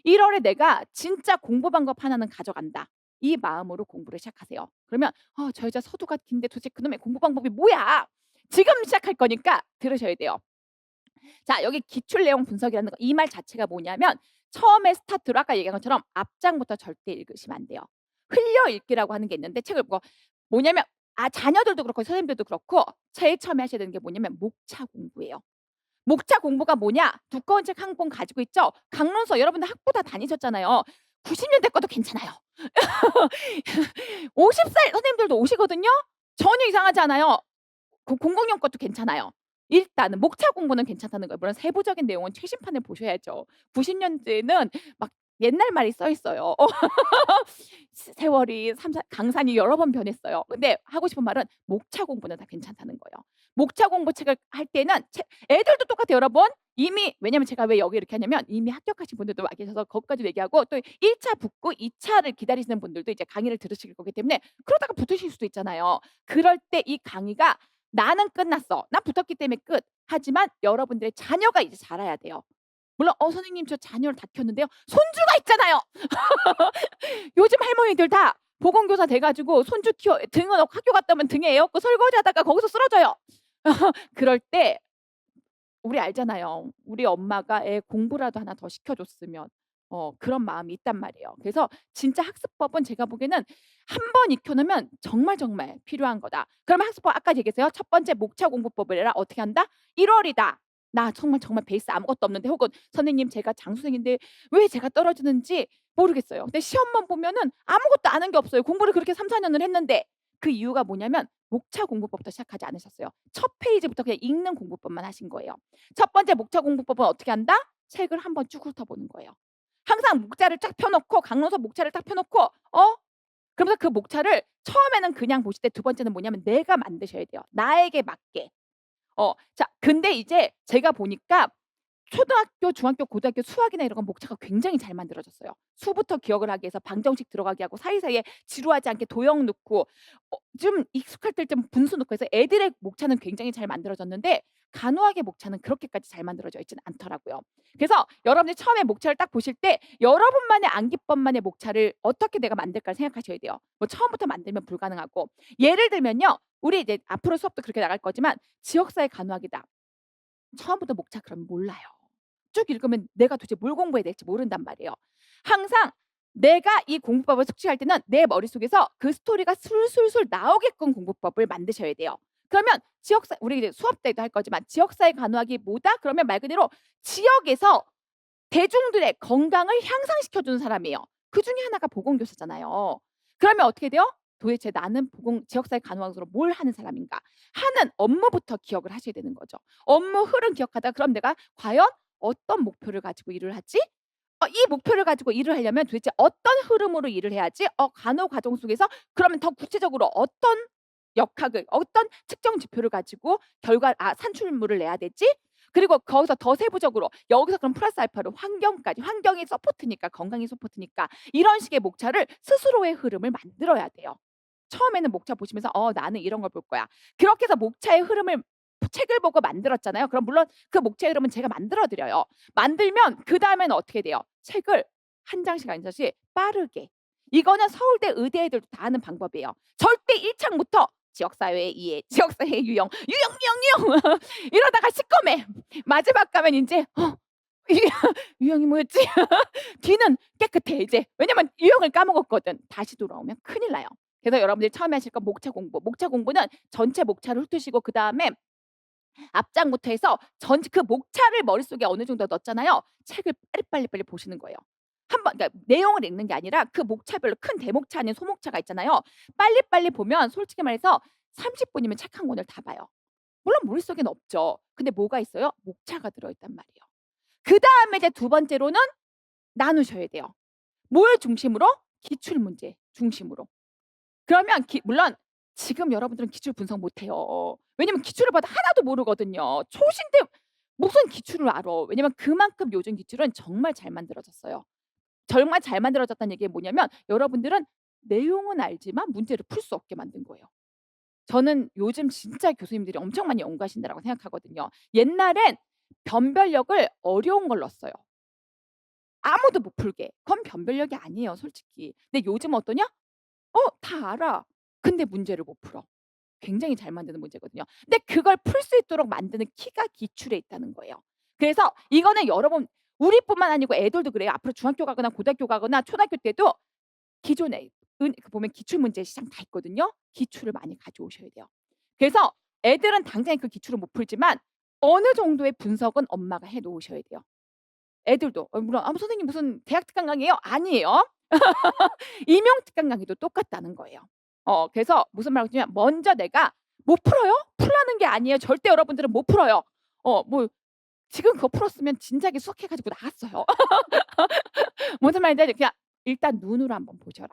[SPEAKER 1] 1 월에 '내가 진짜 공부 방법 하나는 가져간다.' 이 마음으로 공부를 시작하세요. 그러면 '저 여자 서두가 긴데 도대체 그놈의 공부 방법이 뭐야?' 지금 시작할 거니까 들으셔야 돼요. 자 여기 기출 내용 분석이라는 거 이 말 자체가 뭐냐면 처음에 스타트로 아까 얘기한 것처럼 앞장부터 절대 읽으시면 안 돼요. 흘려 읽기라고 하는 게 있는데 책을 뭐냐면 자녀들도 그렇고 선생님들도 그렇고 제일 처음에 하셔야 되는 게 뭐냐면 목차 공부예요. 목차 공부가 뭐냐? 두꺼운 책 한 권 가지고 있죠. 강론서 여러분들 학부 다 다니셨잖아요. 90년대 것도 괜찮아요. 50살 선생님들도 오시거든요. 전혀 이상하지 않아요. 00년 것도 괜찮아요. 일단은 목차 공부는 괜찮다는 거예요. 물론 세부적인 내용은 최신판을 보셔야죠. 90년대는 막 옛날 말이 써 있어요. 세월이 강산이 여러 번 변했어요. 근데 하고 싶은 말은 목차 공부는 다 괜찮다는 거예요. 목차 공부 책을 할 때는 애들도 똑같아요 여러분. 이미 왜냐면 제가 왜 여기 이렇게 하냐면 이미 합격하신 분들도 와 계셔서 거기까지도 얘기하고 또 1 차 붙고 2 차를 기다리시는 분들도 이제 강의를 들으실 거기 때문에 그러다가 붙으실 수도 있잖아요. 그럴 때 이 강의가 '나는 끝났어. 난 붙었기 때문에 끝.' 하지만 여러분들의 자녀가 이제 자라야 돼요. 물론 선생님 저 자녀를 다 키웠는데요." 손주가 있잖아요. 요즘 할머니들 다 보건교사 돼 가지고 손주 키워 등은 학교 갔다 오면 등에 애 업고 설거지하다가 거기서 쓰러져요. 그럴 때 우리 알잖아요. 우리 엄마가 애 공부라도 하나 더 시켜 줬으면 그런 마음이 있단 말이에요. 그래서 진짜 학습법은 제가 보기에는 한 번 익혀 놓으면 정말 정말 필요한 거다. 그러면 학습법 아까 얘기했어요. 첫 번째 목차 공부법을 해라. 어떻게 한다? 1 월이다. 나 정말 정말 베이스 아무것도 없는데 혹은 선생님 제가 장수생인데 왜 제가 떨어지는지 모르겠어요. 근데 시험만 보면은 아무것도 아는 게 없어요. 공부를 그렇게 3-4 년을 했는데 그 이유가 뭐냐면 목차 공부법부터 시작하지 않으셨어요. 첫 페이지부터 그냥 읽는 공부법만 하신 거예요. 첫 번째 목차 공부법은 어떻게 한다? 책을 한번 쭉 훑어보는 거예요. 항상 목차를 쫙 펴 놓고 강론서 목차를 딱 펴 놓고 그러면서 그 목차를 처음에는 그냥 보실 때 두 번째는 뭐냐면 내가 만드셔야 돼요. 나에게 맞게. 자 근데 이제 제가 보니까 초등학교, 중학교, 고등학교 수학이나 이런 건 목차가 굉장히 잘 만들어졌어요. 수부터 기억을 하게 해서 방정식 들어가게 하고 사이사이에 지루하지 않게 도형 넣고 좀 익숙할 때 좀 분수 넣고 해서 애들의 목차는 굉장히 잘 만들어졌는데 간호학의 목차는 그렇게까지 잘 만들어져 있지는 않더라고요. 그래서 여러분이 처음에 목차를 딱 보실 때 여러분만의 암기법만의 목차를 어떻게 내가 만들까 생각하셔야 돼요. 뭐 처음부터 만들면 불가능하고 예를 들면요. 우리 이제 앞으로 수업도 그렇게 나갈 거지만 지역사회 간호학이다. 처음부터 목차 그러면 몰라요. 쭉 읽으면 내가 도대체 뭘 공부해야 될지 모른단 말이에요. 항상 내가 이 공부법을 숙지할 때는 내 머릿속에서 그 스토리가 술술술 나오게끔 공부법을 만드셔야 돼요. 그러면 우리 이제 수업 때도 할 거지만 지역사회 간호학이 뭐다? 그러면 말 그대로 지역에서 대중들의 건강을 향상시켜 주는 사람이에요. 그중에 하나가 보건교사잖아요. 그러면 어떻게 돼요? 도대체 나는 지역사회 간호학으로 뭘 하는 사람인가? 하는 업무부터 기억을 하셔야 되는 거죠. 업무 흐름 기억하다가 그럼 내가 과연 어떤 목표를 가지고 일을 하지? 이 목표를 가지고 일을 하려면 도대체 어떤 흐름으로 일을 해야지? 간호 과정 속에서 그러면 더 구체적으로 어떤 역학을 어떤 측정 지표를 가지고 산출물을 내야 되지? 그리고 거기서 더 세부적으로 여기서 그럼 플러스 알파로 환경까지 환경이 서포트니까 건강이 서포트니까 이런 식의 목차를 스스로의 흐름을 만들어야 돼요. 처음에는 목차 보시면서 '나는 이런 걸 볼 거야.' 그렇게 해서 목차의 흐름을 책을 보고 만들었잖아요. 그럼 물론 그 목차의 흐름은 제가 만들어 드려요. 만들면 그다음에는 어떻게 돼요? 책을 한 장씩 한 장씩 빠르게. 이거는 서울대 의대 애들도 다 하는 방법이에요. 절대 1 창부터 지역사회 이해, 지역사회 유형, 유형, 유형, 유형 이러다가 시꺼매. 마지막 가면 인제 이게 유형이 뭐였지? 뒤는 깨끗해 이제. 왜냐면 유형을 까먹었거든. 다시 돌아오면 큰일 나요. 그래서 여러분들이 처음에 하실 건 목차 공부. 목차 공부는 전체 목차를 훑으시고 그다음에 앞장부터 해서 그 목차를 머릿속에 어느 정도 넣었잖아요. 책을 빨리빨리 보시는 거예요. 그러니까 내용을 읽는 게 아니라 그 목차별로 큰 대목차 아닌 소목차가 있잖아요. 빨리빨리 보면 솔직히 말해서 30 분이면 책 한 권을 다 봐요. 물론 머릿속에는 없죠. 근데 뭐가 있어요? 목차가 들어있단 말이에요. 그다음에 이제 두 번째로는 나누셔야 돼요. 뭘 중심으로? 기출 문제 중심으로. 그러면 물론 지금 여러분들은 기출 분석 못 해요. 왜냐면 기출을 봐도 하나도 모르거든요. 초신데 무슨 기출을 알아. 왜냐면 그만큼 요즘 기출은 정말 잘 만들어졌어요. 정말 잘 만들어졌다는 얘기가 뭐냐면 여러분들은 내용은 알지만 문제를 풀 수 없게 만든 거예요. 저는 요즘 진짜 교수님들이 엄청 많이 연구하신다라고 생각하거든요. 옛날엔 변별력을 어려운 걸 넣었어요. 아무도 못 풀게. 그건 변별력이 아니에요 솔직히. 근데 요즘 어떠냐? 다 알아. 근데 문제를 못 풀어. 굉장히 잘 만드는 문제거든요. 근데 그걸 풀 수 있도록 만드는 키가 기출에 있다는 거예요. 그래서 이거는 여러분 우리뿐만 아니고 애들도 그래요. 앞으로 중학교 가거나 고등학교 가거나 초등학교 때도 기존에 보면 기출 문제 시장 다 있거든요. 기출을 많이 가져오셔야 돼요. 그래서 애들은 당장에 그 기출을 못 풀지만 어느 정도의 분석은 엄마가 해 놓으셔야 돼요. 애들도 물론 선생님 무슨 대학 특강 강의예요?" 아니에요. 임용 특강 강의도 똑같다는 거예요. 그래서 무슨 말하고 싶냐면 먼저 내가 못 풀어요? 풀라는 게 아니에요. 절대 여러분들은 못 풀어요. 뭐 지금 그거 풀었으면 진작에 수학해 가지고 나갔어요. 무슨 말인지 그냥 일단 눈으로 한번 보셔라.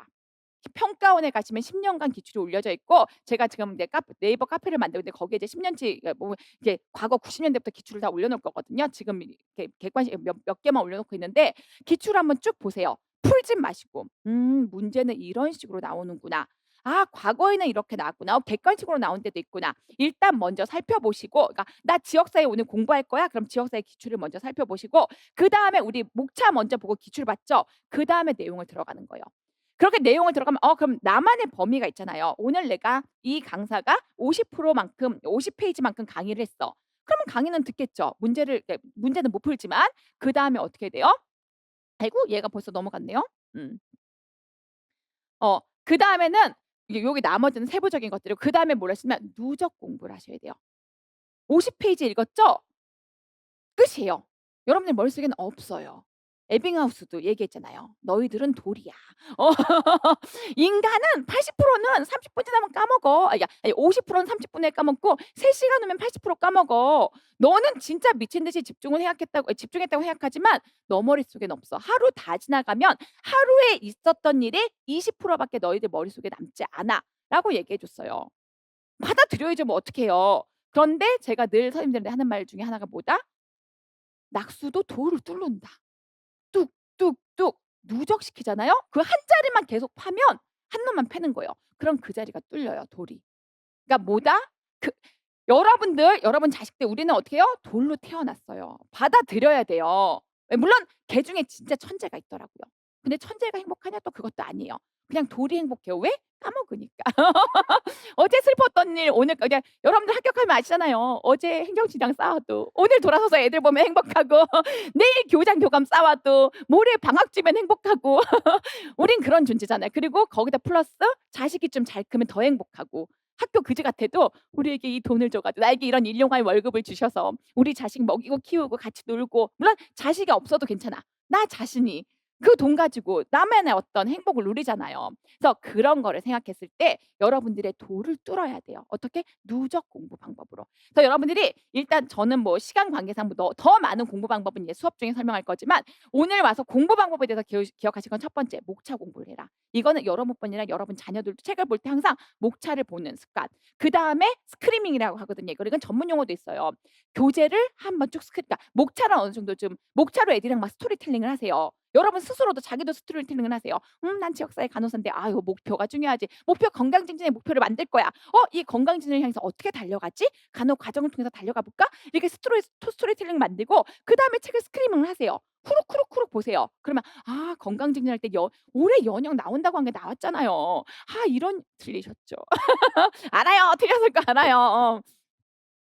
[SPEAKER 1] 평가원에 가시면 10 년간 기출이 올려져 있고 제가 지금 이제 네이버 카페를 만들고 있는데 거기에 이제 10 년치 뭐 이게 과거 90 년대부터 기출을 다 올려 놓을 거거든요. 지금 이렇게 객관식 몇 개만 올려 놓고 있는데 기출을 한번 쭉 보세요. 풀진 마시고 '문제는 이런 식으로 나오는구나. 아 과거에는 이렇게 나왔구나. 객관식으로 나온 데도 있구나.' 일단 먼저 살펴보시고 그러니까 '나 지역사회 오늘 공부할 거야.' 그럼 지역사회 기출을 먼저 살펴보시고 그다음에 우리 목차 먼저 보고 기출 봤죠? 그다음에 내용을 들어가는 거예요. 그렇게 내용을 들어가면 그럼 나만의 범위가 있잖아요. 오늘 내가 이 강사가 50% 만큼 50 페이지만큼 강의를 했어. 그러면 강의는 듣겠죠. 문제는 못 풀지만 그다음에 어떻게 돼요? 아이고 얘가 벌써 넘어갔네요. 음. 그다음에는 여기 나머지는 세부적인 것들이고 그다음에 뭘 하시면 누적 공부를 하셔야 돼요. 50 페이지 읽었죠? 끝이에요. 여러분들 머릿속에는 없어요. 에빙하우스도 얘기했잖아요. "너희들은 돌이야." 어 인간은 80%는 30분 지나면 까먹어. 아니 50%는 30 분에 까먹고 3 시간 후면 80% 까먹어. 너는 진짜 미친 듯이 집중했다고 생각하지만 너 머릿속엔 없어. 하루 다 지나가면 하루에 있었던 일의 20% 밖에 너희들 머릿속에 남지 않아."라고 얘기해 줬어요. 받아들여야죠 뭐 어떡해요. 그런데 제가 늘 선생님들한테 하는 말 중에 하나가 뭐다? "낙수도 돌을 뚫는다." 뚝뚝뚝 누적시키잖아요. 그 한 자리만 계속 파면 한 놈만 패는 거예요. 그럼 그 자리가 뚫려요 돌이. 그러니까 뭐다? 그 여러분 자식들 우리는 어떻게 해요? 돌로 태어났어요. 받아들여야 돼요. 물론 개 중에 진짜 천재가 있더라고요. 근데 천재가 행복하냐? 또 그것도 아니에요. 그냥 돌이 행복해요. 왜? 까먹으니까. 어제 슬펐던 일 오늘 그냥 여러분들 합격하면 아시잖아요. 어제 행정실장 싸워도 오늘 돌아서서 애들 보면 행복하고 내일 교장 교감 싸워도 모레 방학주면 행복하고 우린 그런 존재잖아요. 그리고 거기다 플러스 자식이 좀 잘 크면 더 행복하고 학교 그지 같아도 우리에게 이 돈을 줘 가지고 나에게 이런 일용할 월급을 주셔서 우리 자식 먹이고 키우고 같이 놀고 물론 자식이 없어도 괜찮아. 나 자신이 그 돈 가지고 나만의 어떤 행복을 누리잖아요. 그래서 그런 거를 생각했을 때 여러분들의 도를 뚫어야 돼요. 어떻게? 누적 공부 방법으로. 그래서 여러분들이 일단 저는 뭐 시간 관계상 뭐 더 많은 공부 방법은 이제 수업 중에 설명할 거지만 오늘 와서 공부 방법에 대해서 기억하실 건 첫 번째 목차 공부를 해라. 이거는 여러분뿐 아니라 여러분 자녀들도 책을 볼 때 항상 목차를 보는 습관. 그다음에 스크리밍이라고 하거든요. 이건 전문 용어도 있어요. 교재를 한번 쭉 그러니까 목차를 어느 정도 좀 목차로 애들이랑 막 스토리텔링을 하세요. 여러분 스스로도 자기도 스토리텔링을 하세요. 난 지역사회 간호사인데 아유 목표가 중요하지. 목표 건강증진의 목표를 만들 거야. 이 건강증진을 향해서 어떻게 달려가지? 간호 과정을 통해서 달려가 볼까? 이렇게 스토리텔링 만들고 그다음에 책을 스크리밍을 하세요. 쿠룩쿠룩쿠룩 보세요. 그러면 아 건강증진할 때 올해 연영 나온다고 한 게 나왔잖아요. 아 이런 틀리셨죠. 알아요. 틀렸을 거 알아요.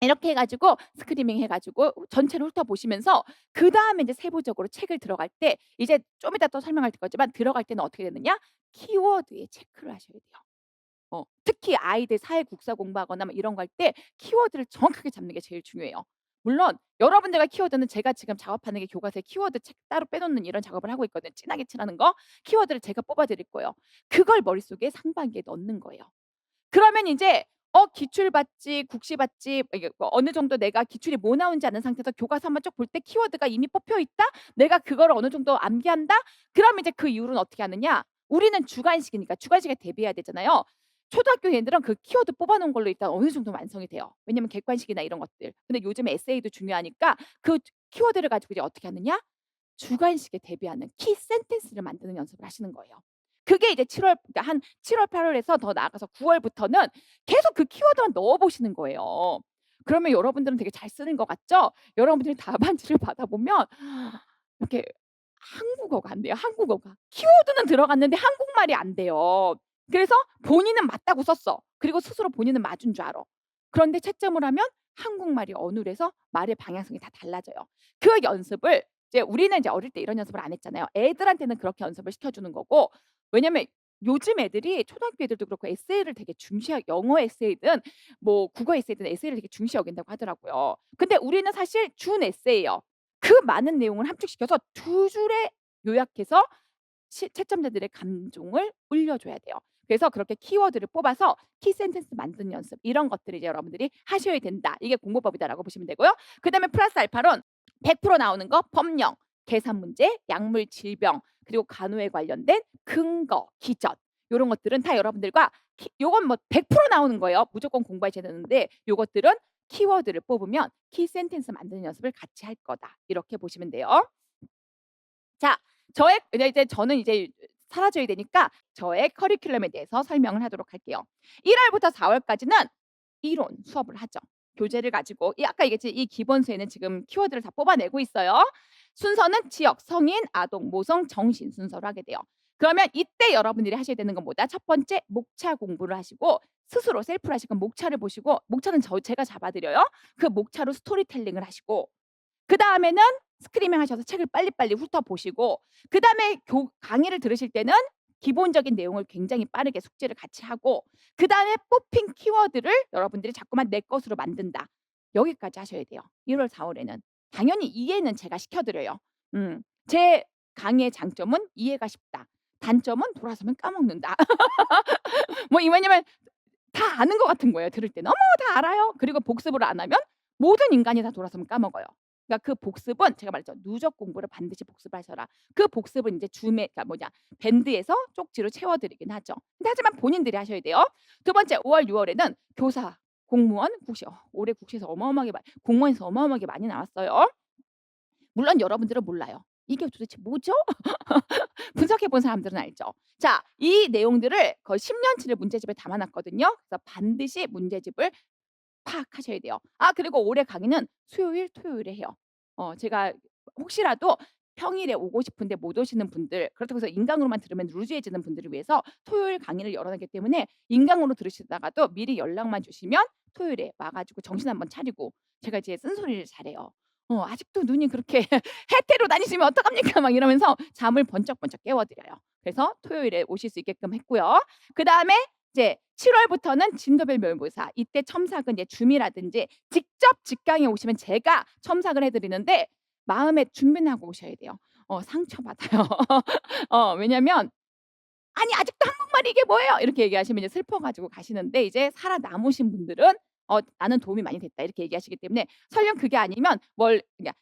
[SPEAKER 1] 이렇게 해 가지고 스크리밍 해 가지고 전체를 훑어보시면서 그다음에 인제 세부적으로 책을 들어갈 때 이제 좀 이따 또 설명할 거지만 들어갈 때는 어떻게 되느냐? 키워드에 체크를 하셔야 돼요. 특히 아이들 사회 국사 공부하거나 뭐 이런 거 할 때 키워드를 정확하게 잡는 게 제일 중요해요. 물론 여러분들과 키워드는 제가 지금 작업하는 게 교과서에 키워드 책 따로 빼놓는 이런 작업을 하고 있거든요. 진하게 칠하는 거. 키워드를 제가 뽑아 드릴 거예요. 그걸 머릿속에 상반기에 넣는 거예요. 그러면 인제 기출 받지 국시 받지 이게 어느 정도 내가 기출이 뭐 나오는지 아는 상태에서 교과서 한번 쭉 볼 때 키워드가 이미 뽑혀 있다. 내가 그거를 어느 정도 암기한다. 그러면 이제 그 이후로는 어떻게 하느냐? 우리는 주관식이니까 주관식에 대비해야 되잖아요. 초등학교 애들은 그 키워드 뽑아 놓은 걸로 일단 어느 정도 완성이 돼요. 왜냐면 객관식이나 이런 것들. 근데 요즘 에세이도 중요하니까 그 키워드를 가지고 이제 어떻게 하느냐? 주관식에 대비하는 키 센텐스를 만드는 연습을 하시는 거예요. 그게 이제 7월 그러니까 한 7월 8 월에서 더 나아가서 9 월부터는 계속 그 키워드만 넣어 보시는 거예요. 그러면 여러분들은 되게 잘 쓰는 것 같죠? 여러분들이 답안지를 받아 보면 이렇게 한국어가 안 돼요, 한국어가. 키워드는 들어갔는데 한국말이 안 돼요. 그래서 본인은 맞다고 썼어. 그리고 스스로 본인은 맞은 줄 알아. 그런데 채점을 하면 한국말이 어눌해서 말의 방향성이 다 달라져요. 그 연습을 이제 우리는 이제 어릴 때 이런 연습을 안 했잖아요. 애들한테는 그렇게 연습을 시켜 주는 거고 왜냐면 요즘 애들이 초등학교 애들도 그렇고 에세이를 되게 영어 에세이든 뭐 국어 에세이든 에세이를 되게 중시 여긴다고 하더라고요. 근데 우리는 사실 준 에세이예요. 그 많은 내용을 함축시켜서 두 줄에 요약해서 채점자들의 감정을 울려줘야 돼요. 그래서 그렇게 키워드를 뽑아서 키 센텐스 만드는 연습 이런 것들을 이제 여러분들이 하셔야 된다. 이게 공부법이다라고 보시면 되고요. 그다음에 플러스 알파론 100% 나오는 거 법령, 계산 문제, 약물 질병, 그리고 간호에 관련된 근거, 기전 요런 것들은 다 여러분들과 요건 뭐 100% 나오는 거예요. 무조건 공부하셔야 되는데 요것들은 키워드를 뽑으면 키 센텐스 만드는 연습을 같이 할 거다. 이렇게 보시면 돼요. 자, 이제 저는 이제 사라져야 되니까 저의 커리큘럼에 대해서 설명을 하도록 할게요. 1 월부터 4 월까지는 이론 수업을 하죠. 교재를 가지고 아까 얘기했지 이 기본서에는 지금 키워드를 다 뽑아내고 있어요. 순서는 지역, 성인, 아동, 모성, 정신 순서로 하게 돼요. 그러면 이때 여러분들이 하셔야 되는 건 뭐다? 첫 번째 목차 공부를 하시고 스스로 셀프로 하실 건 목차를 보시고 목차는 제가 잡아 드려요. 그 목차로 스토리텔링을 하시고 그다음에는 스크리밍 하셔서 책을 빨리빨리 훑어 보시고 그다음에 강의를 들으실 때는 기본적인 내용을 굉장히 빠르게 숙지를 같이 하고 그다음에 뽑힌 키워드를 여러분들이 자꾸만 내 것으로 만든다. 여기까지 하셔야 돼요. 1 월, 4 월에는. 당연히 이해는 제가 시켜 드려요. 제 강의의 장점은 이해가 쉽다. 단점은 돌아서면 까먹는다. 뭐 이 왜냐면 다 아는 것 같은 거예요 들을 때는. "어머 다 알아요." 그리고 복습을 안 하면 모든 인간이 다 돌아서면 까먹어요. 그러니까 그 복습은 제가 말했죠. 누적 공부를 반드시 복습하셔라. 그 복습은 인제 그러니까 뭐냐 밴드에서 쪽지로 채워 드리긴 하죠. 근데 하지만 본인들이 하셔야 돼요. 두 번째 5 월, 6 월에는 교사, 공무원, 국시 올해 국시에서 어마어마하게 공무원에서 어마어마하게 많이 나왔어요. 물론 여러분들은 몰라요. 이게 도대체 뭐죠? 분석해 본 사람들은 알죠. 자, 이 내용들을 거의 10 년치를 문제집에 담아 놨거든요. 그래서 반드시 문제집을 파악하셔야 돼요. 그리고 올해 강의는 수요일, 토요일에 해요. 제가 혹시라도 평일에 오고 싶은데 못 오시는 분들 그렇다고 해서 인강으로만 들으면 루즈해지는 분들을 위해서 토요일 강의를 열어 놨기 때문에 인강으로 들으시다가도 미리 연락만 주시면 토요일에 와 가지고 정신 한번 차리고 제가 이제 쓴소리를 잘해요. "아직도 눈이 그렇게 해태로 다니시면 어떡합니까?" 막 이러면서 잠을 번쩍번쩍 깨워 드려요. 그래서 토요일에 오실 수 있게끔 했고요. 그다음에 이제 7 월부터는 진도별 묘사 이때 첨삭은 이제 줌이라든지 직접 직강에 오시면 제가 첨삭을 해 드리는데 마음의 준비는 하고 오셔야 돼요. 상처받아요. 왜냐면 "아니 아직도 한국말이 이게 뭐예요?" 이렇게 얘기하시면 이제 슬퍼 가지고 가시는데 이제 살아남으신 분들은 "나는 도움이 많이 됐다." 이렇게 얘기하시기 때문에 설령 그게 아니면 그러니까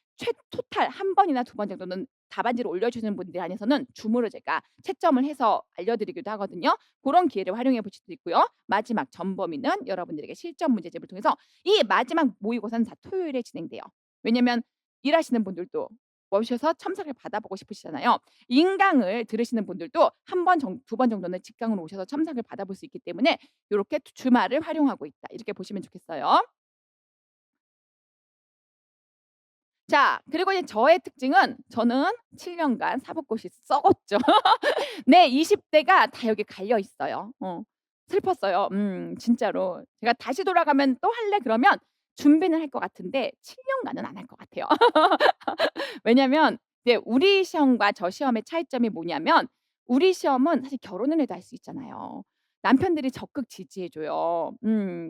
[SPEAKER 1] 토탈 한 번이나 두 번 정도는 답안지를 올려주시는 분들 안에서는 줌으로 제가 채점을 해서 알려드리기도 하거든요. 고런 기회를 활용해 보실 수 있고요. 마지막 전범위는 여러분들에게 실전 문제집을 통해서 이 마지막 모의고사는 다 토요일에 진행돼요. 왜냐면 일하시는 분들도 오셔서 첨삭을 받아보고 싶으시잖아요. 인강을 들으시는 분들도 한 번 두 번 정도는 직강으로 오셔서 첨삭을 받아볼 수 있기 때문에 요렇게 주말을 활용하고 있다. 이렇게 보시면 좋겠어요. 자, 그리고 이제 저의 특징은 저는 7 년간 사법고시 썩었죠. 내 20 대가 다 여기 갈려 있어요. 슬펐어요. 진짜로. 제가 다시 돌아가면 또 할래 그러면 준비는 할 것 같은데 7 년간은 안 할 것 같아요. 왜냐면 이제 우리 시험과 저 시험의 차이점이 뭐냐면 우리 시험은 사실 결혼을 해도 할 수 있잖아요. 남편들이 적극 지지해 줘요.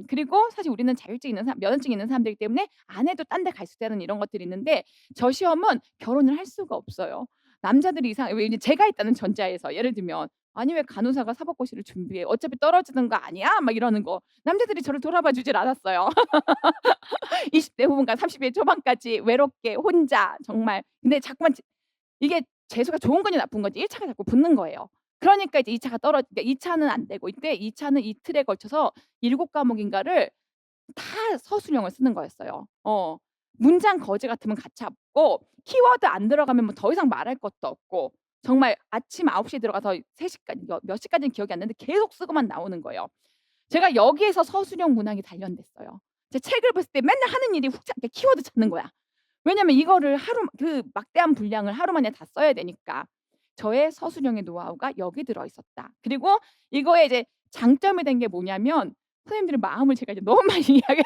[SPEAKER 1] 그리고 사실 우리는 자격증 있는 사람 면허증 있는 사람들이기 때문에 안 해도 딴 데 갈 수 있다는 이런 것들이 있는데 저 시험은 결혼을 할 수가 없어요. 남자들이 왜 이제 제가 있다는 전제하에서 예를 들면 "아니 왜 간호사가 사법고시를 준비해? 어차피 떨어지는 거 아니야?" 막 이러는 거. 남자들이 저를 돌아봐 주질 않았어요. 20대 후반과 30대 초반까지 외롭게 혼자 정말 근데 자꾸만 이게 재수가 좋은 건지 나쁜 건지 1 차가 자꾸 붙는 거예요. 그러니까 이제 2 차가 그러니까 2 차는 안 되고 이때 2 차는 이틀에 걸쳐서 7 과목인가를 다 서술형을 쓰는 거였어요. 문장 거지 같으면 가차 없고 키워드 안 들어가면 뭐 더 이상 말할 것도 없고 정말 아침 9 시에 들어가서 3 시까지 몇 시까지는 기억이 안 나는데 계속 쓰고만 나오는 거예요. 제가 여기에서 서술형 문항이 단련됐어요. 제 책을 봤을 때 맨날 하는 일이 훅 찾 키워드 찾는 거야. 왜냐면 이거를 하루 그 막대한 분량을 하루 만에 다 써야 되니까. 저의 서술형의 노하우가 여기 들어 있었다. 그리고 이거의 이제 장점이 된 게 뭐냐면 선생님들의 마음을 제가 이제 너무 많이 이해하게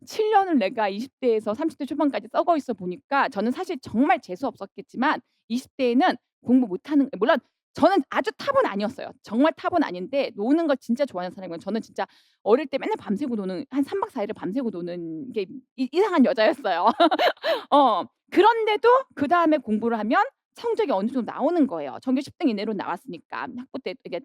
[SPEAKER 1] 7 년을 내가 20 대에서 30대 초반까지 썩어 있어 보니까 저는 사실 정말 재수 없었겠지만 20 대에는 공부 못하는 물론 저는 아주 탑은 아니었어요. 정말 탑은 아닌데 노는 걸 진짜 좋아하는 사람이고 저는 진짜 어릴 때 맨날 밤새고 노는 한 3박 4 일을 밤새고 노는 게 이상한 여자였어요. 그런데도 그다음에 공부를 하면 성적이 어느 정도 나오는 거예요. 전교 10등 이내로 나왔으니까 학부 때 이게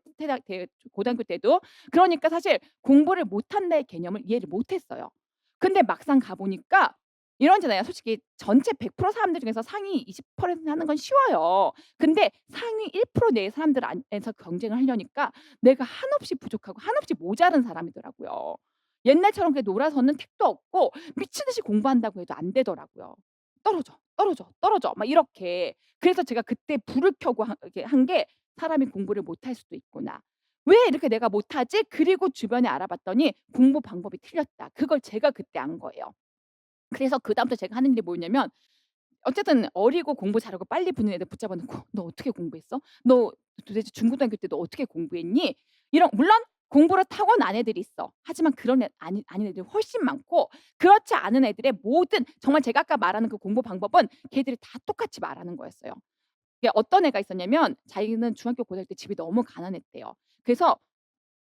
[SPEAKER 1] 고등학교 때도. 그러니까 사실 공부를 못한다의 개념을 이해를 못 했어요. 근데 막상 가 보니까 이러잖아요. 솔직히 전체 100% 사람들 중에서 상위 20% 하는 건 쉬워요. 근데 상위 1% 내의 사람들 안에서 경쟁을 하려니까 내가 한없이 부족하고 한없이 모자른 사람이더라고요. 옛날처럼 그렇게 놀아서는 택도 없고 미친 듯이 공부한다고 해도 안 되더라고요. "떨어져, 떨어져, 떨어져." 막 이렇게. 그래서 제가 그때 불을 켜고 이렇게 한 게 '사람이 공부를 못할 수도 있구나.' '왜 이렇게 내가 못하지?' 그리고 주변에 알아봤더니 공부 방법이 틀렸다. 그걸 제가 그때 안 거예요. 그래서 그다음부터 제가 하는 일이 뭐였냐면 어쨌든 어리고 공부 잘하고 빨리 붙는 애들 붙잡아 놓고 "너 어떻게 공부했어? 너 도대체 중고등학교 때 너 어떻게 공부했니?" 이런 물론 공부를 타고난 애들이 있어. 하지만 그런 애 아닌 애들이 훨씬 많고 그렇지 않은 애들의 모든 정말 제가 아까 말하는 그 공부 방법은 걔들이 다 똑같이 말하는 거였어요. 이게 어떤 애가 있었냐면 자기는 중학교 고등학교 때 집이 너무 가난했대요. 그래서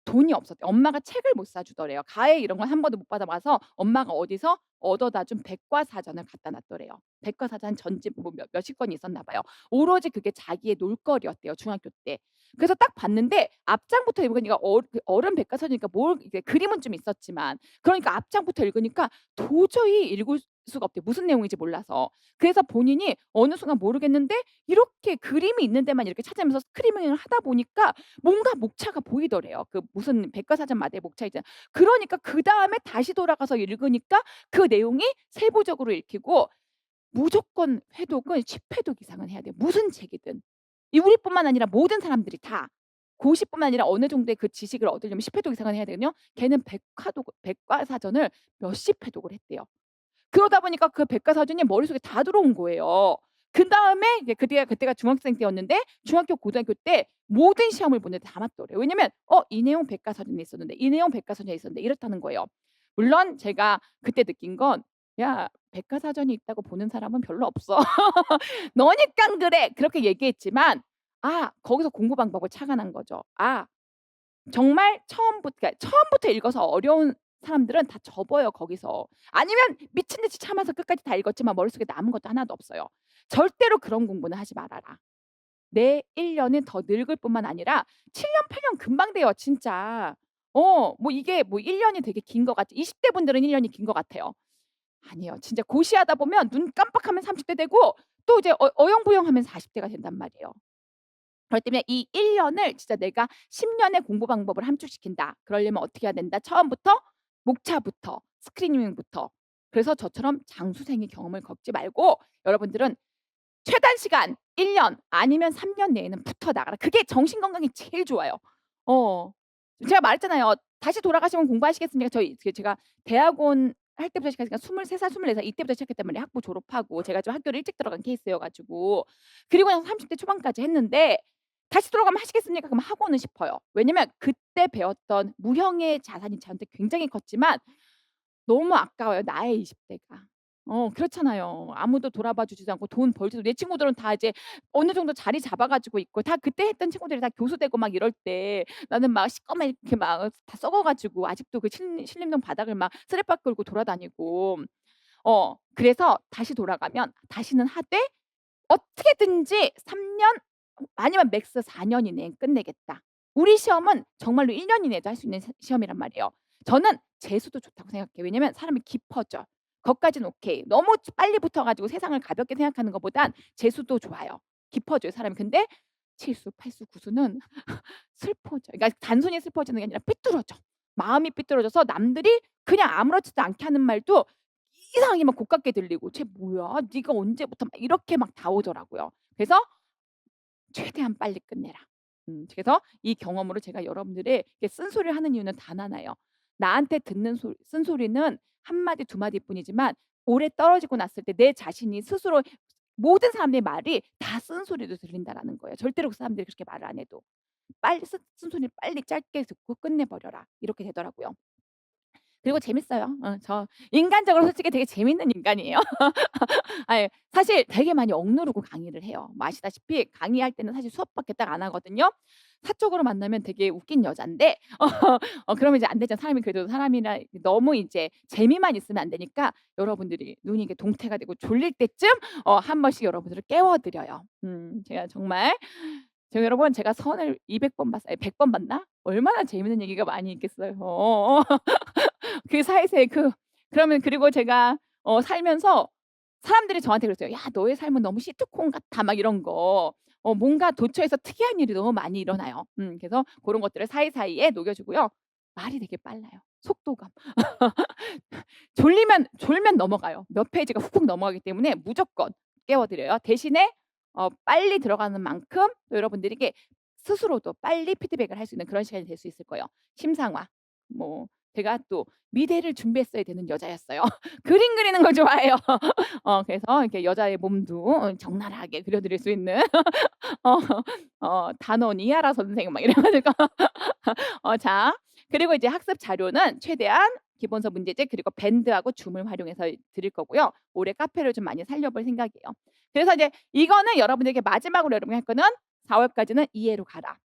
[SPEAKER 1] 돈이 없었대요. 엄마가 책을 못 사 주더래요. 가해 이런 건 한 번도 못 받아 봐서 엄마가 어디서 얻어다 준 백과사전을 갖다 놨더래요. 백과사전 전집 뭐 몇십 권이 있었나 봐요. 오로지 그게 자기의 놀거리였대요, 중학교 때. 그래서 딱 봤는데 앞장부터 읽으니까 그 어른 백과사전이니까 뭘 이게 그림은 좀 있었지만 그러니까 앞장부터 읽으니까 도저히 읽을 수가 없대요, 무슨 내용인지 몰라서. 그래서 본인이 어느 순간 모르겠는데 이렇게 그림이 있는 데만 이렇게 찾으면서 스크리밍을 하다 보니까 뭔가 목차가 보이더래요. 그 무슨 백과사전마다의 목차 있잖아요. 그러니까 그다음에 다시 돌아가서 읽으니까 그 내용이 세부적으로 읽히고 무조건 회독은 10 회독 이상은 해야 돼요, 무슨 책이든. 이 우리뿐만 아니라 모든 사람들이 다. 고시뿐만 아니라 어느 정도의 그 지식을 얻으려면 10 회독 이상은 해야 되거든요. 걔는 백과사전을 몇십 회독을 했대요. 그러다 보니까 그 백과사전이 머릿속에 다 들어온 거예요. 그다음에 이제 그때가 중학생 때였는데 중학교 고등학교 때 모든 시험을 보는데 다 맞더래요. 왜냐면 이 내용 백과사전에 있었는데 이 내용 백과사전에 있었는데 이렇다는 거예요. 물론 제가 그때 느낀 건 '야 백과사전이 있다고 보는 사람은 별로 없어. 너니깐 그래.' 그렇게 얘기했지만 거기서 공부 방법을 착안한 거죠. 정말 처음부터 읽어서 어려운 사람들은 다 접어요 거기서. 아니면 미친 듯이 참아서 끝까지 다 읽었지만 머릿속에 남은 것도 하나도 없어요. 절대로 그런 공부는 하지 말아라. 내 1 년은 더 늙을 뿐만 아니라 7 년, 8년 금방 돼요 진짜. 뭐 이게 뭐 1 년이 되게 긴 것 같지 20대 분들은 1 년이 긴 것 같아요. 아니에요. 진짜 고시하다 보면 눈 깜빡하면 30대 되고 또 이제 어영부영하면 40 대가 된단 말이에요. 그렇기 때문에 이 1 년을 진짜 내가 10 년의 공부 방법을 함축시킨다. 그러려면 어떻게 해야 된다. 처음부터 목차부터 스크리닝부터. 그래서 저처럼 장수생의 경험을 겪지 말고 여러분들은 최단 시간 1 년 아니면 3년 내에는 붙어 나가라. 그게 정신 건강에 제일 좋아요. 어. 제가 말했잖아요. "다시 돌아가시면 공부하시겠습니까?" 제가 대학원 할 때부터 시작했으니까 23 살, 24살 이때부터 시작했단 말이에요, 학부 졸업하고. 제가 좀 학교를 일찍 들어간 케이스여 가지고. 그리고 나서 30대 초반까지 했는데 다시 돌아가면 하시겠습니까? 그럼 하고는 싶어요. 왜냐면 그때 배웠던 무형의 자산이 저한테 굉장히 컸지만 너무 아까워요, 나의 20 대가. 그렇잖아요. 아무도 돌아봐 주지도 않고 돈 벌지도 내 친구들은 다 이제 어느 정도 자리 잡아 가지고 있고 다 그때 했던 친구들이 다 교수 되고 막 이럴 때 나는 막 시꺼멓게 막 다 썩어 가지고 아직도 그 신림동 바닥을 막 쓰레빠 끌고 돌아다니고. 그래서 다시 돌아가면 다시는 하되 어떻게든지 3년 아니면 맥스 4년 이내에 끝내겠다. 우리 시험은 정말로 1년 이내에도 할 수 있는 시험이란 말이에요. 저는 재수도 좋다고 생각해요. 왜냐면 사람이 깊어져. 거기까지는 오케이. 너무 빨리 붙어 가지고 세상을 가볍게 생각하는 것보단 재수도 좋아요. 깊어져요 사람이. 근데 칠수, 팔수, 구수는 슬퍼져. 그러니까 단순히 슬퍼지는 게 아니라 삐뚤어져. 마음이 삐뚤어져서 남들이 그냥 아무렇지도 않게 하는 말도 이상하게 막 고깝게 들리고 "쟤 뭐야? 네가 언제부터" 막 이렇게 막 다 오더라고요. 그래서 최대한 빨리 끝내라. 그래서 이 경험으로 제가 여러분들의 이렇게 쓴소리를 하는 이유는 단 하나예요. 나한테 듣는 쓴소리는 한 마디 두 마디뿐이지만 오래 떨어지고 났을 때 내 자신이 스스로 모든 사람들의 말이 다 쓴소리로 들린다라는 거예요. 절대로 그 사람들이 그렇게 말을 안 해도. 빨리 쓴소리를 빨리 짧게 듣고 끝내 버려라. 이렇게 되더라고요. 그리고 재밌어요. 저 인간적으로 솔직히 되게 재밌는 인간이에요. 아예 사실 되게 많이 억누르고 강의를 해요. 뭐 아시다시피 강의할 때는 사실 수업밖에 딱 안 하거든요. 사적으로 만나면 되게 웃긴 여잔데 그러면 이제 안 되잖아. 사람이 그래도 사람이라 너무 이제 재미만 있으면 안 되니까 여러분들이 눈이 이렇게 동태가 되고 졸릴 때쯤 한 번씩 여러분들을 깨워 드려요. 제가 정말 여러분 제가 선을 200번 봤어요. 100번 봤나? 얼마나 재밌는 얘기가 많이 있겠어요. 그 사이사이 그러면 그리고 제가 살면서 사람들이 저한테 그랬어요. "야 너의 삶은 너무 시트콤 같아." 막 이런 거. 뭔가 도처에서 특이한 일이 너무 많이 일어나요. 그래서 고런 것들을 사이사이에 녹여 주고요. 말이 되게 빨라요. 속도감. 졸면 넘어가요. 몇 페이지가 훅훅 넘어가기 때문에 무조건 깨워 드려요. 대신에 빨리 들어가는 만큼 또 여러분들에게 스스로도 빨리 피드백을 할 수 있는 그런 시간이 될 수 있을 거예요. 심상화. 뭐 제가 또 미대를 준비했어야 되는 여자였어요. 그림 그리는 걸 좋아해요. 그래서 이렇게 여자의 몸도 적나라하게 그려 드릴 수 있는 어 단원 이하라 선생 막 이래 가지고 자 그리고 이제 학습 자료는 최대한 기본서 문제집 그리고 밴드하고 줌을 활용해서 드릴 거고요. 올해 카페를 좀 많이 살려 볼 생각이에요. 그래서 이제 이거는 여러분들에게 마지막으로 여러분이 할 거는 4 월까지는 이해로 가라.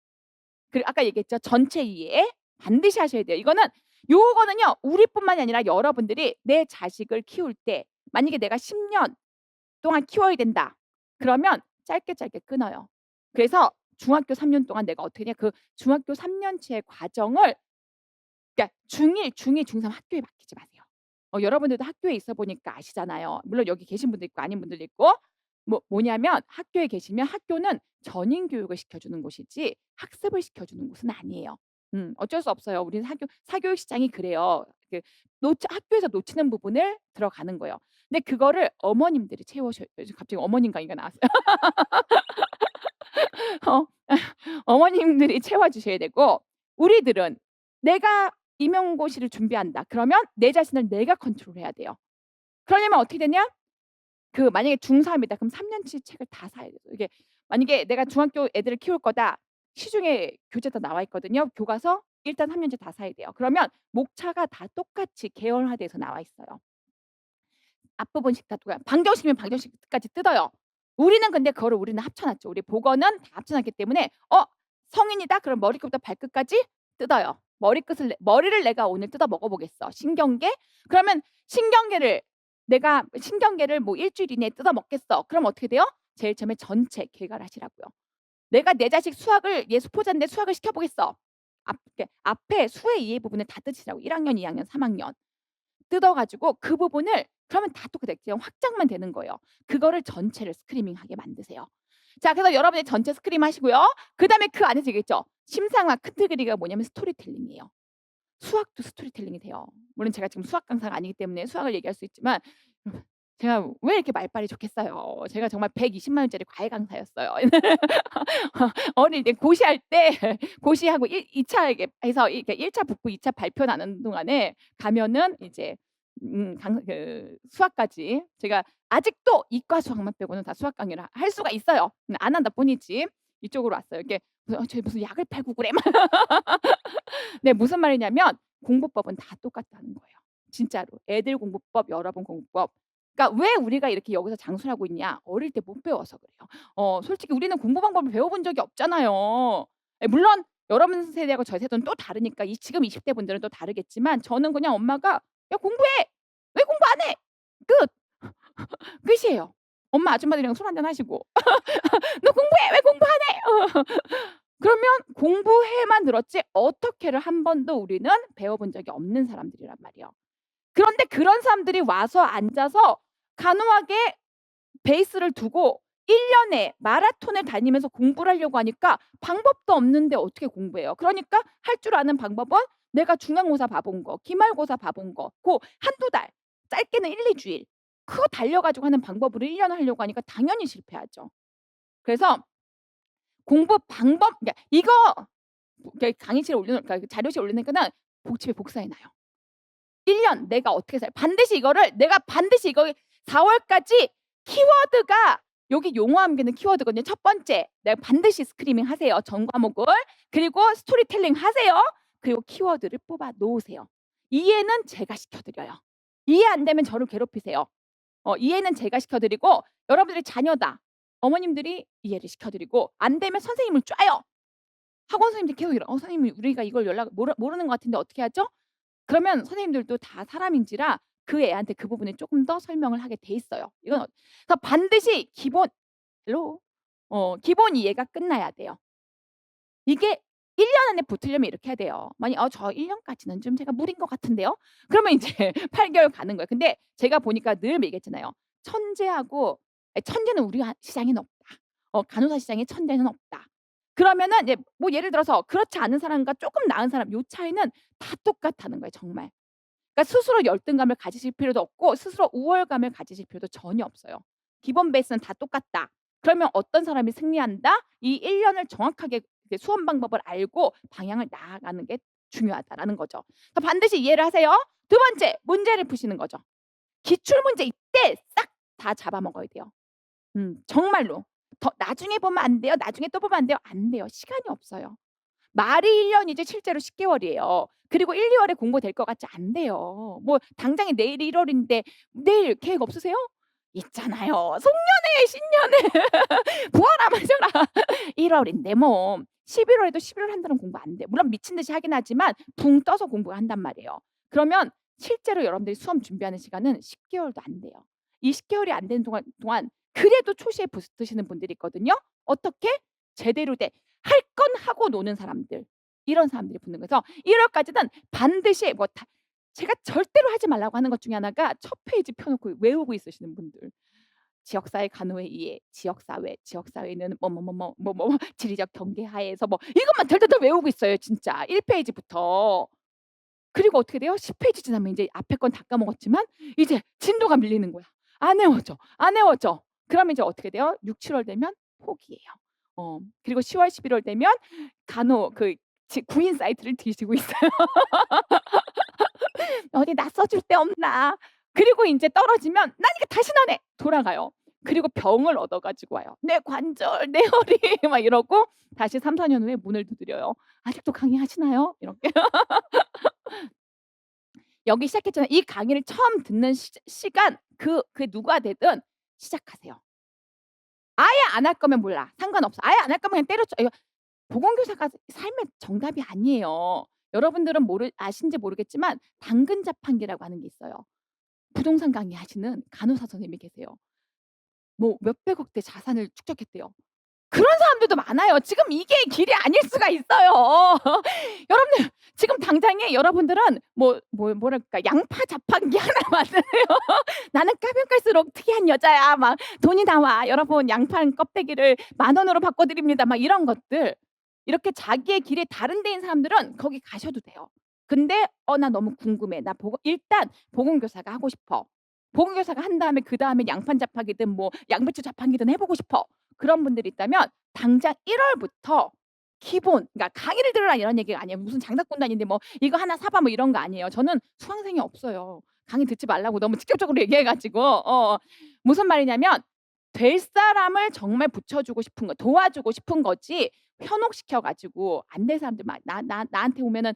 [SPEAKER 1] 그리고 아까 얘기했죠. 전체 이해 반드시 하셔야 돼요. 이거는 요거는요. 우리뿐만이 아니라 여러분들이 내 자식을 키울 때 만약에 내가 10년 동안 키워야 된다. 그러면 짧게 짧게 끊어요. 그래서 중학교 3년 동안 내가 어떻게 했냐 그 중학교 3 년치의 과정을 그러니까 중1, 중2, 중3 학교에 맡기지 마세요. 여러분들도 학교에 있어 보니까 아시잖아요. 물론 여기 계신 분도 있고 아닌 분들도 있고. 뭐냐면 학교에 계시면 학교는 전인 교육을 시켜 주는 곳이지 학습을 시켜 주는 곳은 아니에요. 어쩔 수 없어요. 우리는 사교육 시장이 그래요. 그 놓치 학교에서 놓치는 부분을 들어가는 거예요. 근데 그거를 어머님들이 채우셔 갑자기 어머님 강의가 나왔어요. 어 어머님들이 채워 주셔야 되고 우리들은 내가 임용고시를 준비한다. 그러면 내 자신을 내가 컨트롤해야 돼요. 그러려면 어떻게 되냐? 만약에 중3 이다. 그럼 3 년치 책을 다 사야 돼요. 이게 만약에 내가 중학교 애들을 키울 거다. 시중에 교재도 나와 있거든요. 교과서 일단 3 년치 다 사야 돼요. 그러면 목차가 다 똑같이 계열화돼서 나와 있어요. 앞부분씩 다 똑같 방정식이면 방정식까지 뜯어요. 우리는 합쳐 놨죠. 우리 복어는 다 합쳐 놨기 때문에 성인이다. 그럼 머리끝부터 발끝까지 뜯어요. 머리를 내가 오늘 뜯어 먹어 보겠어. 신경계? 그러면 신경계를 뭐 일 주일 이내에 뜯어 먹겠어. 그럼 어떻게 돼요? 제일 처음에 전체 개괄 하시라고요. 내가 내 자식 수학을 얘 수포자인데 수학을 시켜 보겠어. 앞에 수의 이해 부분을 다 뜯으시라고. 1 학년, 2 학년, 3 학년. 뜯어 가지고 그 부분을 그러면 다 똑같아요. 그냥 확장만 되는 거예요. 그거를 전체를 스크리밍하게 만드세요. 자 그래서 여러분이 전체 스크림 하시고요. 그다음에 그 안에서 얘기했죠. 심상화 카테고리가 뭐냐면 스토리텔링이에요. 수학도 스토리텔링이 돼요. 물론 제가 지금 수학 강사가 아니기 때문에 수학을 얘기할 수 있지만 제가 왜 이렇게 말빨이 좋겠어요. 제가 정말 120만 원짜리 과외 강사였어요. 어릴 때 고시할 때 고시하고 2차 이게 해서 이렇게 1차 붙고 2차 발표 나는 동안에 가면은 이제 수학까지 제가 아직도 이과 수학만 빼고는 다 수학 강의를 할 수가 있어요. 안 한다 뿐이지. 이쪽으로 왔어요. 이렇게 무슨 "저희 무슨 약을 팔고 그래." 막 네 무슨 말이냐면 공부법은 다 똑같다는 거예요. 진짜로. 애들 공부법, 여러분 공부법. 그러니까 왜 우리가 이렇게 여기서 장수하고 있냐? 어릴 때 못 배워서 그래요. 솔직히 우리는 공부 방법을 배워본 적이 없잖아요. 예 물론 여러분 세대하고 저희 세대는 또 다르니까 지금 20대 분들은 또 다르겠지만 저는 그냥 엄마가 "야 공부해. 왜 공부 안 해?" 끝. 끝이에요. 엄마 아줌마들이랑 술 한잔 하시고 "너 공부해. 왜 공부 안 해?" 그러면 공부해만 들었지 어떻게를 한 번도 우리는 배워본 적이 없는 사람들이란 말이에요. 그런데 그런 사람들이 와서 앉아서 간호하게 베이스를 두고 1 년에 마라톤을 다니면서 공부를 하려고 하니까 방법도 없는데 어떻게 공부해요. 그러니까 할 줄 아는 방법은 내가 중간고사 봐 본 거, 기말고사 봐 본 거 고 1-2 달, 짧게는 1-2 주일 그거 달려 가지고 하는 방법으로 1 년을 하려고 하니까 당연히 실패하죠. 그래서 공부 방법 그러니까 이거 이렇게 강의실에 올려놓 그러니까 자료실에 올려놓으니까는 집에 복사해 놔요. 1년 내가 어떻게 반드시 이거를 내가 반드시 이거 4 월까지 키워드가 여기 용어 암기는 키워드거든요. 첫 번째 내가 반드시 스크리밍 하세요, 전 과목을. 그리고 스토리텔링 하세요. 그리고 키워드를 뽑아 놓으세요. 이해는 제가 시켜 드려요. 이해 안 되면 저를 괴롭히세요. 이해는 제가 시켜 드리고 여러분들의 자녀다. 어머님들이 이해를 시켜 드리고 안 되면 선생님을 쪄요. 학원 선생님들이 계속 선생님 우리가 이걸 모르는 것 같은데 어떻게 하죠?" 그러면 선생님들도 다 사람인지라 그 애한테 그 부분에 쪼끔 더 설명을 하게 돼 있어요. 이건 그래서 반드시 기본 이해가 끝나야 돼요. 이게 1년 안에 붙으려면 이렇게 해야 돼요. 만약 저 1 년까지는 좀 제가 무리인 것 같은데요." 그러면 이제 8 개월 가는 거예요. 근데 제가 보니까 늘 얘기했잖아요. 천재하고 천재는 우리 시장에는 없다. 간호사 시장에 천재는 없다. 그러면은 이제 뭐 예를 들어서 그렇지 않은 사람과 쪼끔 나은 사람 요 차이는 다 똑같다는 거예요 정말. 그러니까 스스로 열등감을 가지실 필요도 없고 스스로 우월감을 가지실 필요도 전혀 없어요. 기본 베이스는 다 똑같다. 그러면 어떤 사람이 승리한다? 이 1 년을 정확하게 이제 수험 방법을 알고 방향을 나아가는 게 중요하다라는 거죠. 그래서 반드시 이해를 하세요. 두 번째 문제를 푸시는 거죠. 기출 문제 이때 싹 다 잡아먹어야 돼요. 정말로. 더 나중에 보면 안 돼요. 나중에 또 보면 안 돼요. 안 돼요. 시간이 없어요. 말이 1 년이지 실제로 10 개월이에요. 그리고 1-2 월에 공부될 것 같지 안 돼요. 뭐 당장에 내일이 1 월인데 내일 계획 없으세요? 있잖아요. 송년회, 신년회 부어라 마셔라. 1 월인데 뭐 11 월에도 11월 한 달은 공부 안 돼요. 물론 미친 듯이 하긴 하지만 붕 떠서 공부한단 말이에요. 그러면 실제로 여러분들이 수험 준비하는 시간은 10 개월도 안 돼요. 이 10 개월이 안 되는 동안 그래도 초시에 붙으시는 분들이 있거든요. 어떻게? 제대로 된 할 건 하고 노는 사람들. 이런 사람들이 붙는 거죠. 1 월까지는 반드시 뭐 다 제가 절대로 하지 말라고 하는 것 중에 하나가 첫 페이지 펴 놓고 외우고 있으시는 분들. 지역사회 간호의 이해, 지역사회, 지역사회는 지리적 경계 하에서 뭐 이것만 덜덜덜 외우고 있어요 진짜 1 페이지부터. 그리고 어떻게 돼요? 10 페이지 지나면 인제 앞에 건 다 까먹었지만 이제 진도가 밀리는 거야. 안 외워져, 안 외워져. 그러면 이제 어떻게 돼요? 6-7월 되면 포기해요. 그리고 10월, 11월 되면 간호 구인 사이트를 뒤지고 있어요. "어디 나 써줄 데 없나?" 그리고 인제 떨어지면 "난 이거 다시는 안 해." 돌아가요. 그리고 병을 얻어 가지고 와요. "내 관절, 내 허리." 막 이러고 다시 3-4년 후에 문을 두드려요. "아직도 강의하시나요?" 이렇게. 여기 시작했잖아요. 이 강의를 처음 듣는 시간 그 누가 되든 시작하세요. 아예 안 할 거면 몰라. 상관없어. 아예 안 할 거면 그냥 때려쳐. 이거 보건교사가 삶의 정답이 아니에요. 여러분들은 아신지 모르겠지만 당근 자판기라고 하는 게 있어요. 부동산 강의하시는 간호사 선생님이 계세요. 뭐 몇백억 대 자산을 축적했대요. 그런 사람들도 많아요. 지금 이게 길이 아닐 수가 있어요. 여러분들 지금 당장에 여러분들은 뭐랄까 양파 자판기 하나 만드세요. "나는 까면 깔수록 특이한 여자야." 막 "돈이 나와. 여러분 양파 껍데기를 10,000원으로 바꿔 드립니다." 막 이런 것들. 이렇게 자기의 길이 다른 데인 사람들은 거기 가셔도 돼요. 근데 "나 너무 궁금해. 나 일단 보건교사가 하고 싶어. 보건교사가 한 다음에 그다음에 양파 자판기든 뭐 양배추 자판기든 해 보고 싶어." 그런 분들이 있다면 당장 1 월부터 기본 그러니까 강의를 들으라 이런 얘기가 아니에요. 무슨 장사꾼도 아닌데 뭐 "이거 하나 사 봐." 뭐 이런 거 아니에요. 저는 수강생이 없어요. 강의 듣지 말라고 너무 직접적으로 얘기해 가지고 무슨 말이냐면 될 사람을 정말 붙여주고 싶은 거 도와주고 싶은 거지 현혹시켜 가지고 안 될 사람들 막 나한테 오면은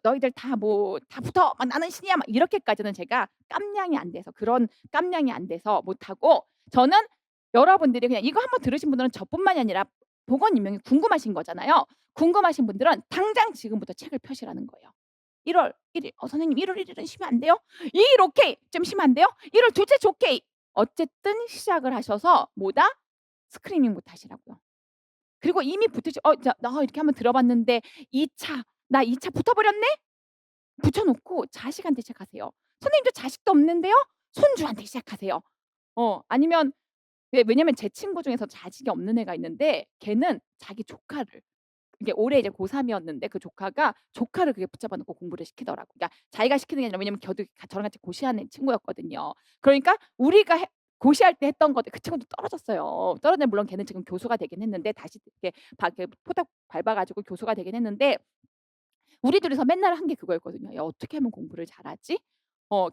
[SPEAKER 1] 너희들 다 뭐 다 붙어. 막 나는 신이야." 막 이렇게까지는 제가 깜냥이 안 돼서 그런 깜냥이 안 돼서 못하고 저는 여러분들이 그냥 이거 한번 들으신 분들은 저뿐만이 아니라 보건 임용이 궁금하신 거잖아요. 궁금하신 분들은 당장 지금부터 책을 펴시라는 거예요. 1월 1 일 선생님 1월 1 일은 쉬면 안 돼요?" 2일 오케이. 좀 쉬면 안 돼요? 1월 둘째 주 오케이. 어쨌든 시작을 하셔서 뭐다? 스크리닝부터 하시라고요. 그리고 이미 붙으시 자 나 이렇게 한번 들어봤는데 2 차 나 2차 붙어 버렸네? 붙여 놓고 자식한테 시작하세요. "선생님 저 자식도 없는데요?" 손주한테 시작하세요. 아니면 왜냐면 제 친구 중에서 자식이 없는 애가 있는데 걔는 자기 조카를 이게 올해 이제 고3 이었는데 그 조카가 조카를 그게 붙잡아 놓고 공부를 시키더라고요. 그러니까 자기가 시키는 게 아니라 왜냐면 걔도 저랑 같이 고시하는 친구였거든요. 그러니까 우리가 고시할 때 했던 것들 그 친구도 떨어졌어요. 떨어졌는데 물론 걔는 지금 교수가 되긴 했는데 다시 이렇게 이렇게 포닥 밟아 가지고 교수가 되긴 했는데 우리 둘이서 맨날 한 게 그거였거든요. "야 어떻게 하면 공부를 잘하지?"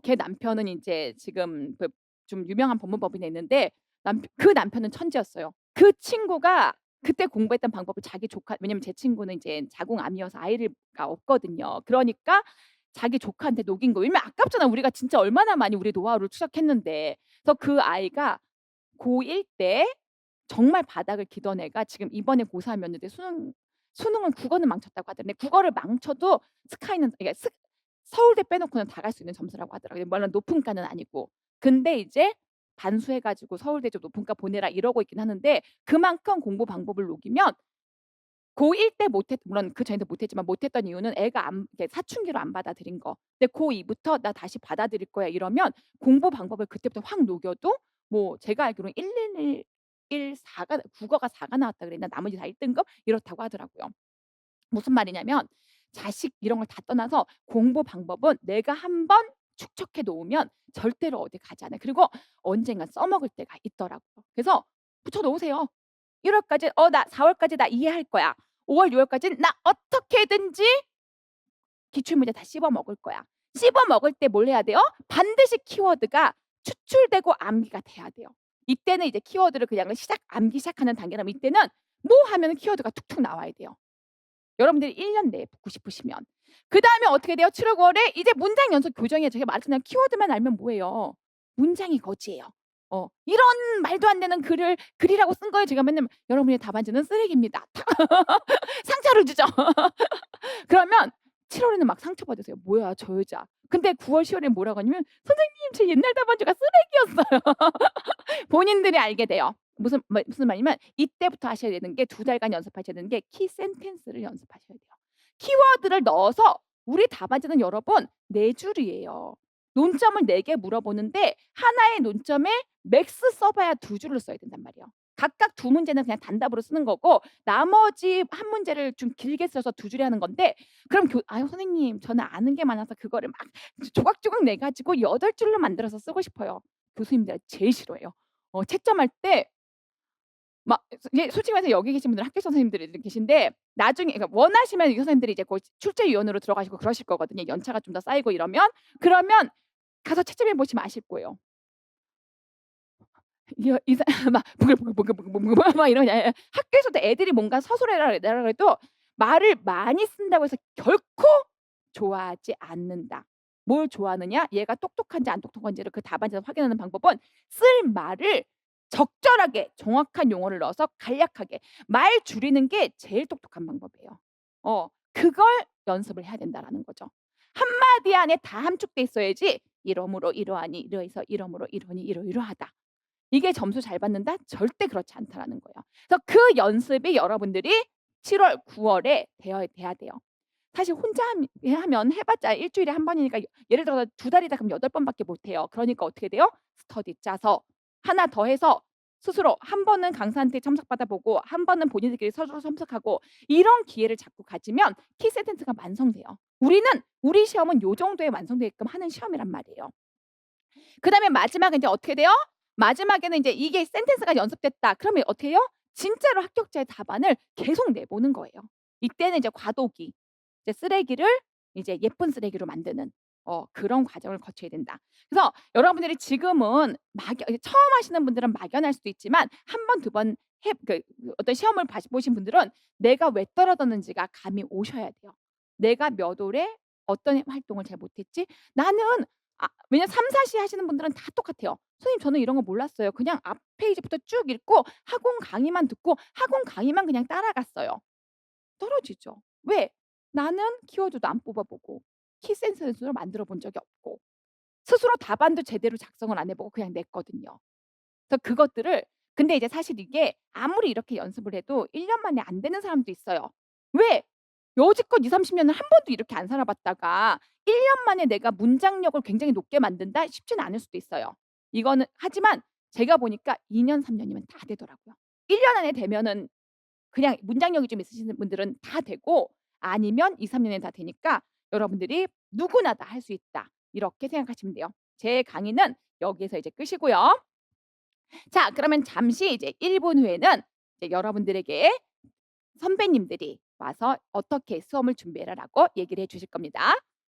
[SPEAKER 1] 걔 남편은 인제 지금 좀 유명한 법무법인에 있는데 그 남편은 천재였어요. 그 친구가 그때 공부했던 방법을 자기 조카 왜냐면 제 친구는 이제 자궁암이어서 아이가 없거든요. 그러니까 자기 조카한테 녹인 거예요. 왜냐면 아깝잖아요. 우리가 진짜 얼마나 많이 우리 노하우를 추적했는데. 그래서 그 아이가 고1 때 정말 바닥을 기던 애가 지금 이번에 고3 이었는데 수능은 국어는 망쳤다고 하던데 국어를 망쳐도 스카이는 그러니까 서울대 빼놓고는 다 갈 수 있는 점수라고 하더라고요. 물론 높은과는 아니고. 근데 이제 반수해 가지고 "서울대 좀 높은과 보내라." 이러고 있긴 하는데 그만큼 공부 방법을 녹이면 고1 때 물론 그전에도 못했지만 못했던 이유는 애가 이렇게 사춘기로 안 받아들인 거. 근데 고2 부터 "나 다시 받아들일 거야." 이러면 공부 방법을 그때부터 확 녹여도 뭐 제가 알기로는 111 4가 국어가 4가 나왔다 그랬나 나머지 다 1 등급 이렇다고 하더라고요. 무슨 말이냐면 자식 이런 걸 다 떠나서 공부 방법은 내가 한번 축적해 놓으면 절대로 어디 가지 않아요. 그리고 언젠간 써먹을 때가 있더라고요. 그래서 붙여 놓으세요. 1 월까지 나 4 월까지 나 이해할 거야. 5 월, 6 월까지는 나 어떻게든지 기출문제 다 씹어 먹을 거야. 씹어 먹을 때 뭘 해야 돼요? 반드시 키워드가 추출되고 암기가 돼야 돼요. 이때는 이제 키워드를 그냥 암기 시작하는 단계라면 이때는 뭐 하면은 키워드가 툭툭 나와야 돼요. 여러분들이 1년 내에 붙고 싶으시면. 그다음에 어떻게 돼요? 7 월, 9 월에 이제 문장 연속 교정이에요. 제가 말했잖아요. 키워드만 알면 뭐예요? 문장이 거지예요. "이런 말도 안 되는 글이라고 쓴 거예요." 제가 맨날 "여러분의 답안지는 쓰레기입니다." 상처를 주죠. 그러면 7 월에는 막 상처받으세요. "뭐야 저 여자." 근데 9 월, 10 월엔 뭐라고 하냐면 "선생님 제 옛날 답안지가 쓰레기였어요." 본인들이 알게 돼요. 무슨 말이냐면 이때부터 하셔야 되는 게 2달간 연습하셔야 되는 게 키 센텐스를 연습하셔야 돼요. 키워드를 넣어서 우리 답안지는 여러분 4 줄이에요. 논점을 4개 물어보는데 하나의 논점에 맥스 써 봐야 2 줄을 써야 된단 말이에요. 각각 2 문제는 그냥 단답으로 쓰는 거고 나머지 1 문제를 좀 길게 써서 2 줄에 하는 건데 그럼 "아유 선생님 저는 아는 게 많아서 그거를 막 조각조각 내 가지고 8 줄로 만들어서 쓰고 싶어요." 교수님들이 제일 싫어해요. 채점할 때 막 이제 솔직히 말해서 여기 계신 분들은 학교 선생님들이 계신데 나중에 그러니까 원하시면 이 선생님들이 이제 거기 출제위원으로 들어가시고 그러실 거거든요, 연차가 좀 더 쌓이고 이러면. 그러면 가서 채점해 보시면 아실 거예요. 이 사 막 보글보글보글보글보글 막 이러냐 학교에서도 애들이 뭔가 서술해라 내라 그래도 말을 많이 쓴다고 해서 결코 좋아하지 않는다. 뭘 좋아하느냐? 얘가 똑똑한지 안 똑똑한지를 그 답안지에서 확인하는 방법은 쓸 말을 적절하게 정확한 용어를 넣어서 간략하게 말 줄이는 게 제일 똑똑한 방법이에요. 그걸 연습을 해야 된다라는 거죠. 한마디 안에 다 함축돼 있어야지 "이러므로 이러하니 이러해서 이러므로 이러니 이러이러하다." 이게 점수 잘 받는다? 절대 그렇지 않다라는 거예요. 그래서 그 연습이 여러분들이 7 월, 9 월에 돼야 돼요. 사실 혼자 하면 해 봤자 1 주일에 1 번이니까 예를 들어서 2 달이다 그럼 8 번밖에 못 해요. 그러니까 어떻게 돼요? 스터디 짜서 하나 더 해서 스스로 한 번은 강사한테 첨삭받아 보고 한 번은 본인들끼리 서로 첨삭하고 이런 기회를 자꾸 가지면 키 센텐스가 완성돼요. 우리 시험은 요 정도에 완성되게끔 하는 시험이란 말이에요. 그다음에 마지막에 인제 어떻게 돼요? 마지막에는 인제 이게 센텐스가 연습됐다. 그러면 어떻게 해요? 진짜로 합격자의 답안을 계속 내보는 거예요. 이때는 이제 과도기. 이제 쓰레기를 이제 예쁜 쓰레기로 만드는 그런 과정을 거쳐야 된다. 그래서 여러분들이 지금은 처음 하시는 분들은 막연할 수도 있지만 한 번, 두 번 어떤 시험을 보신 분들은 내가 왜 떨어졌는지가 감이 오셔야 돼요. '내가 몇 월에 어떤 활동을 잘 못했지?' 나는 왜냐면 3-4시 하시는 분들은 다 똑같아요. "선생님 저는 이런 거 몰랐어요. 그냥 앞 페이지부터 쭉 읽고 학원 강의만 듣고 학원 강의만 그냥 따라갔어요." 떨어지죠. 왜? 나는 키워드도 안 뽑아 보고 키 센서를 만들어 본 적이 없고 스스로 답안도 제대로 작성을 안 해 보고 그냥 냈거든요. 그래서 그것들을 근데 이제 사실 이게 아무리 이렇게 연습을 해도 1년 만에 안 되는 사람도 있어요. 왜? 여지껏 20-30 년을 한 번도 이렇게 안 살아 봤다가 1년 만에 내가 문장력을 굉장히 높게 만든다? 쉽지는 않을 수도 있어요. 이거는 하지만 제가 보니까 2 년, 3 년이면 다 되더라고요. 1년 안에 되면은 그냥 문장력이 좀 있으신 분들은 다 되고 아니면 2-3 년에 다 되니까 여러분들이 '누구나 다 할 수 있다.' 이렇게 생각하시면 돼요. 제 강의는 여기에서 이제 끝이고요. 자 그러면 잠시 이제 1분 후에는 이제 여러분들에게 선배님들이 와서 어떻게 수험을 준비해라라고 얘기를 해 주실 겁니다.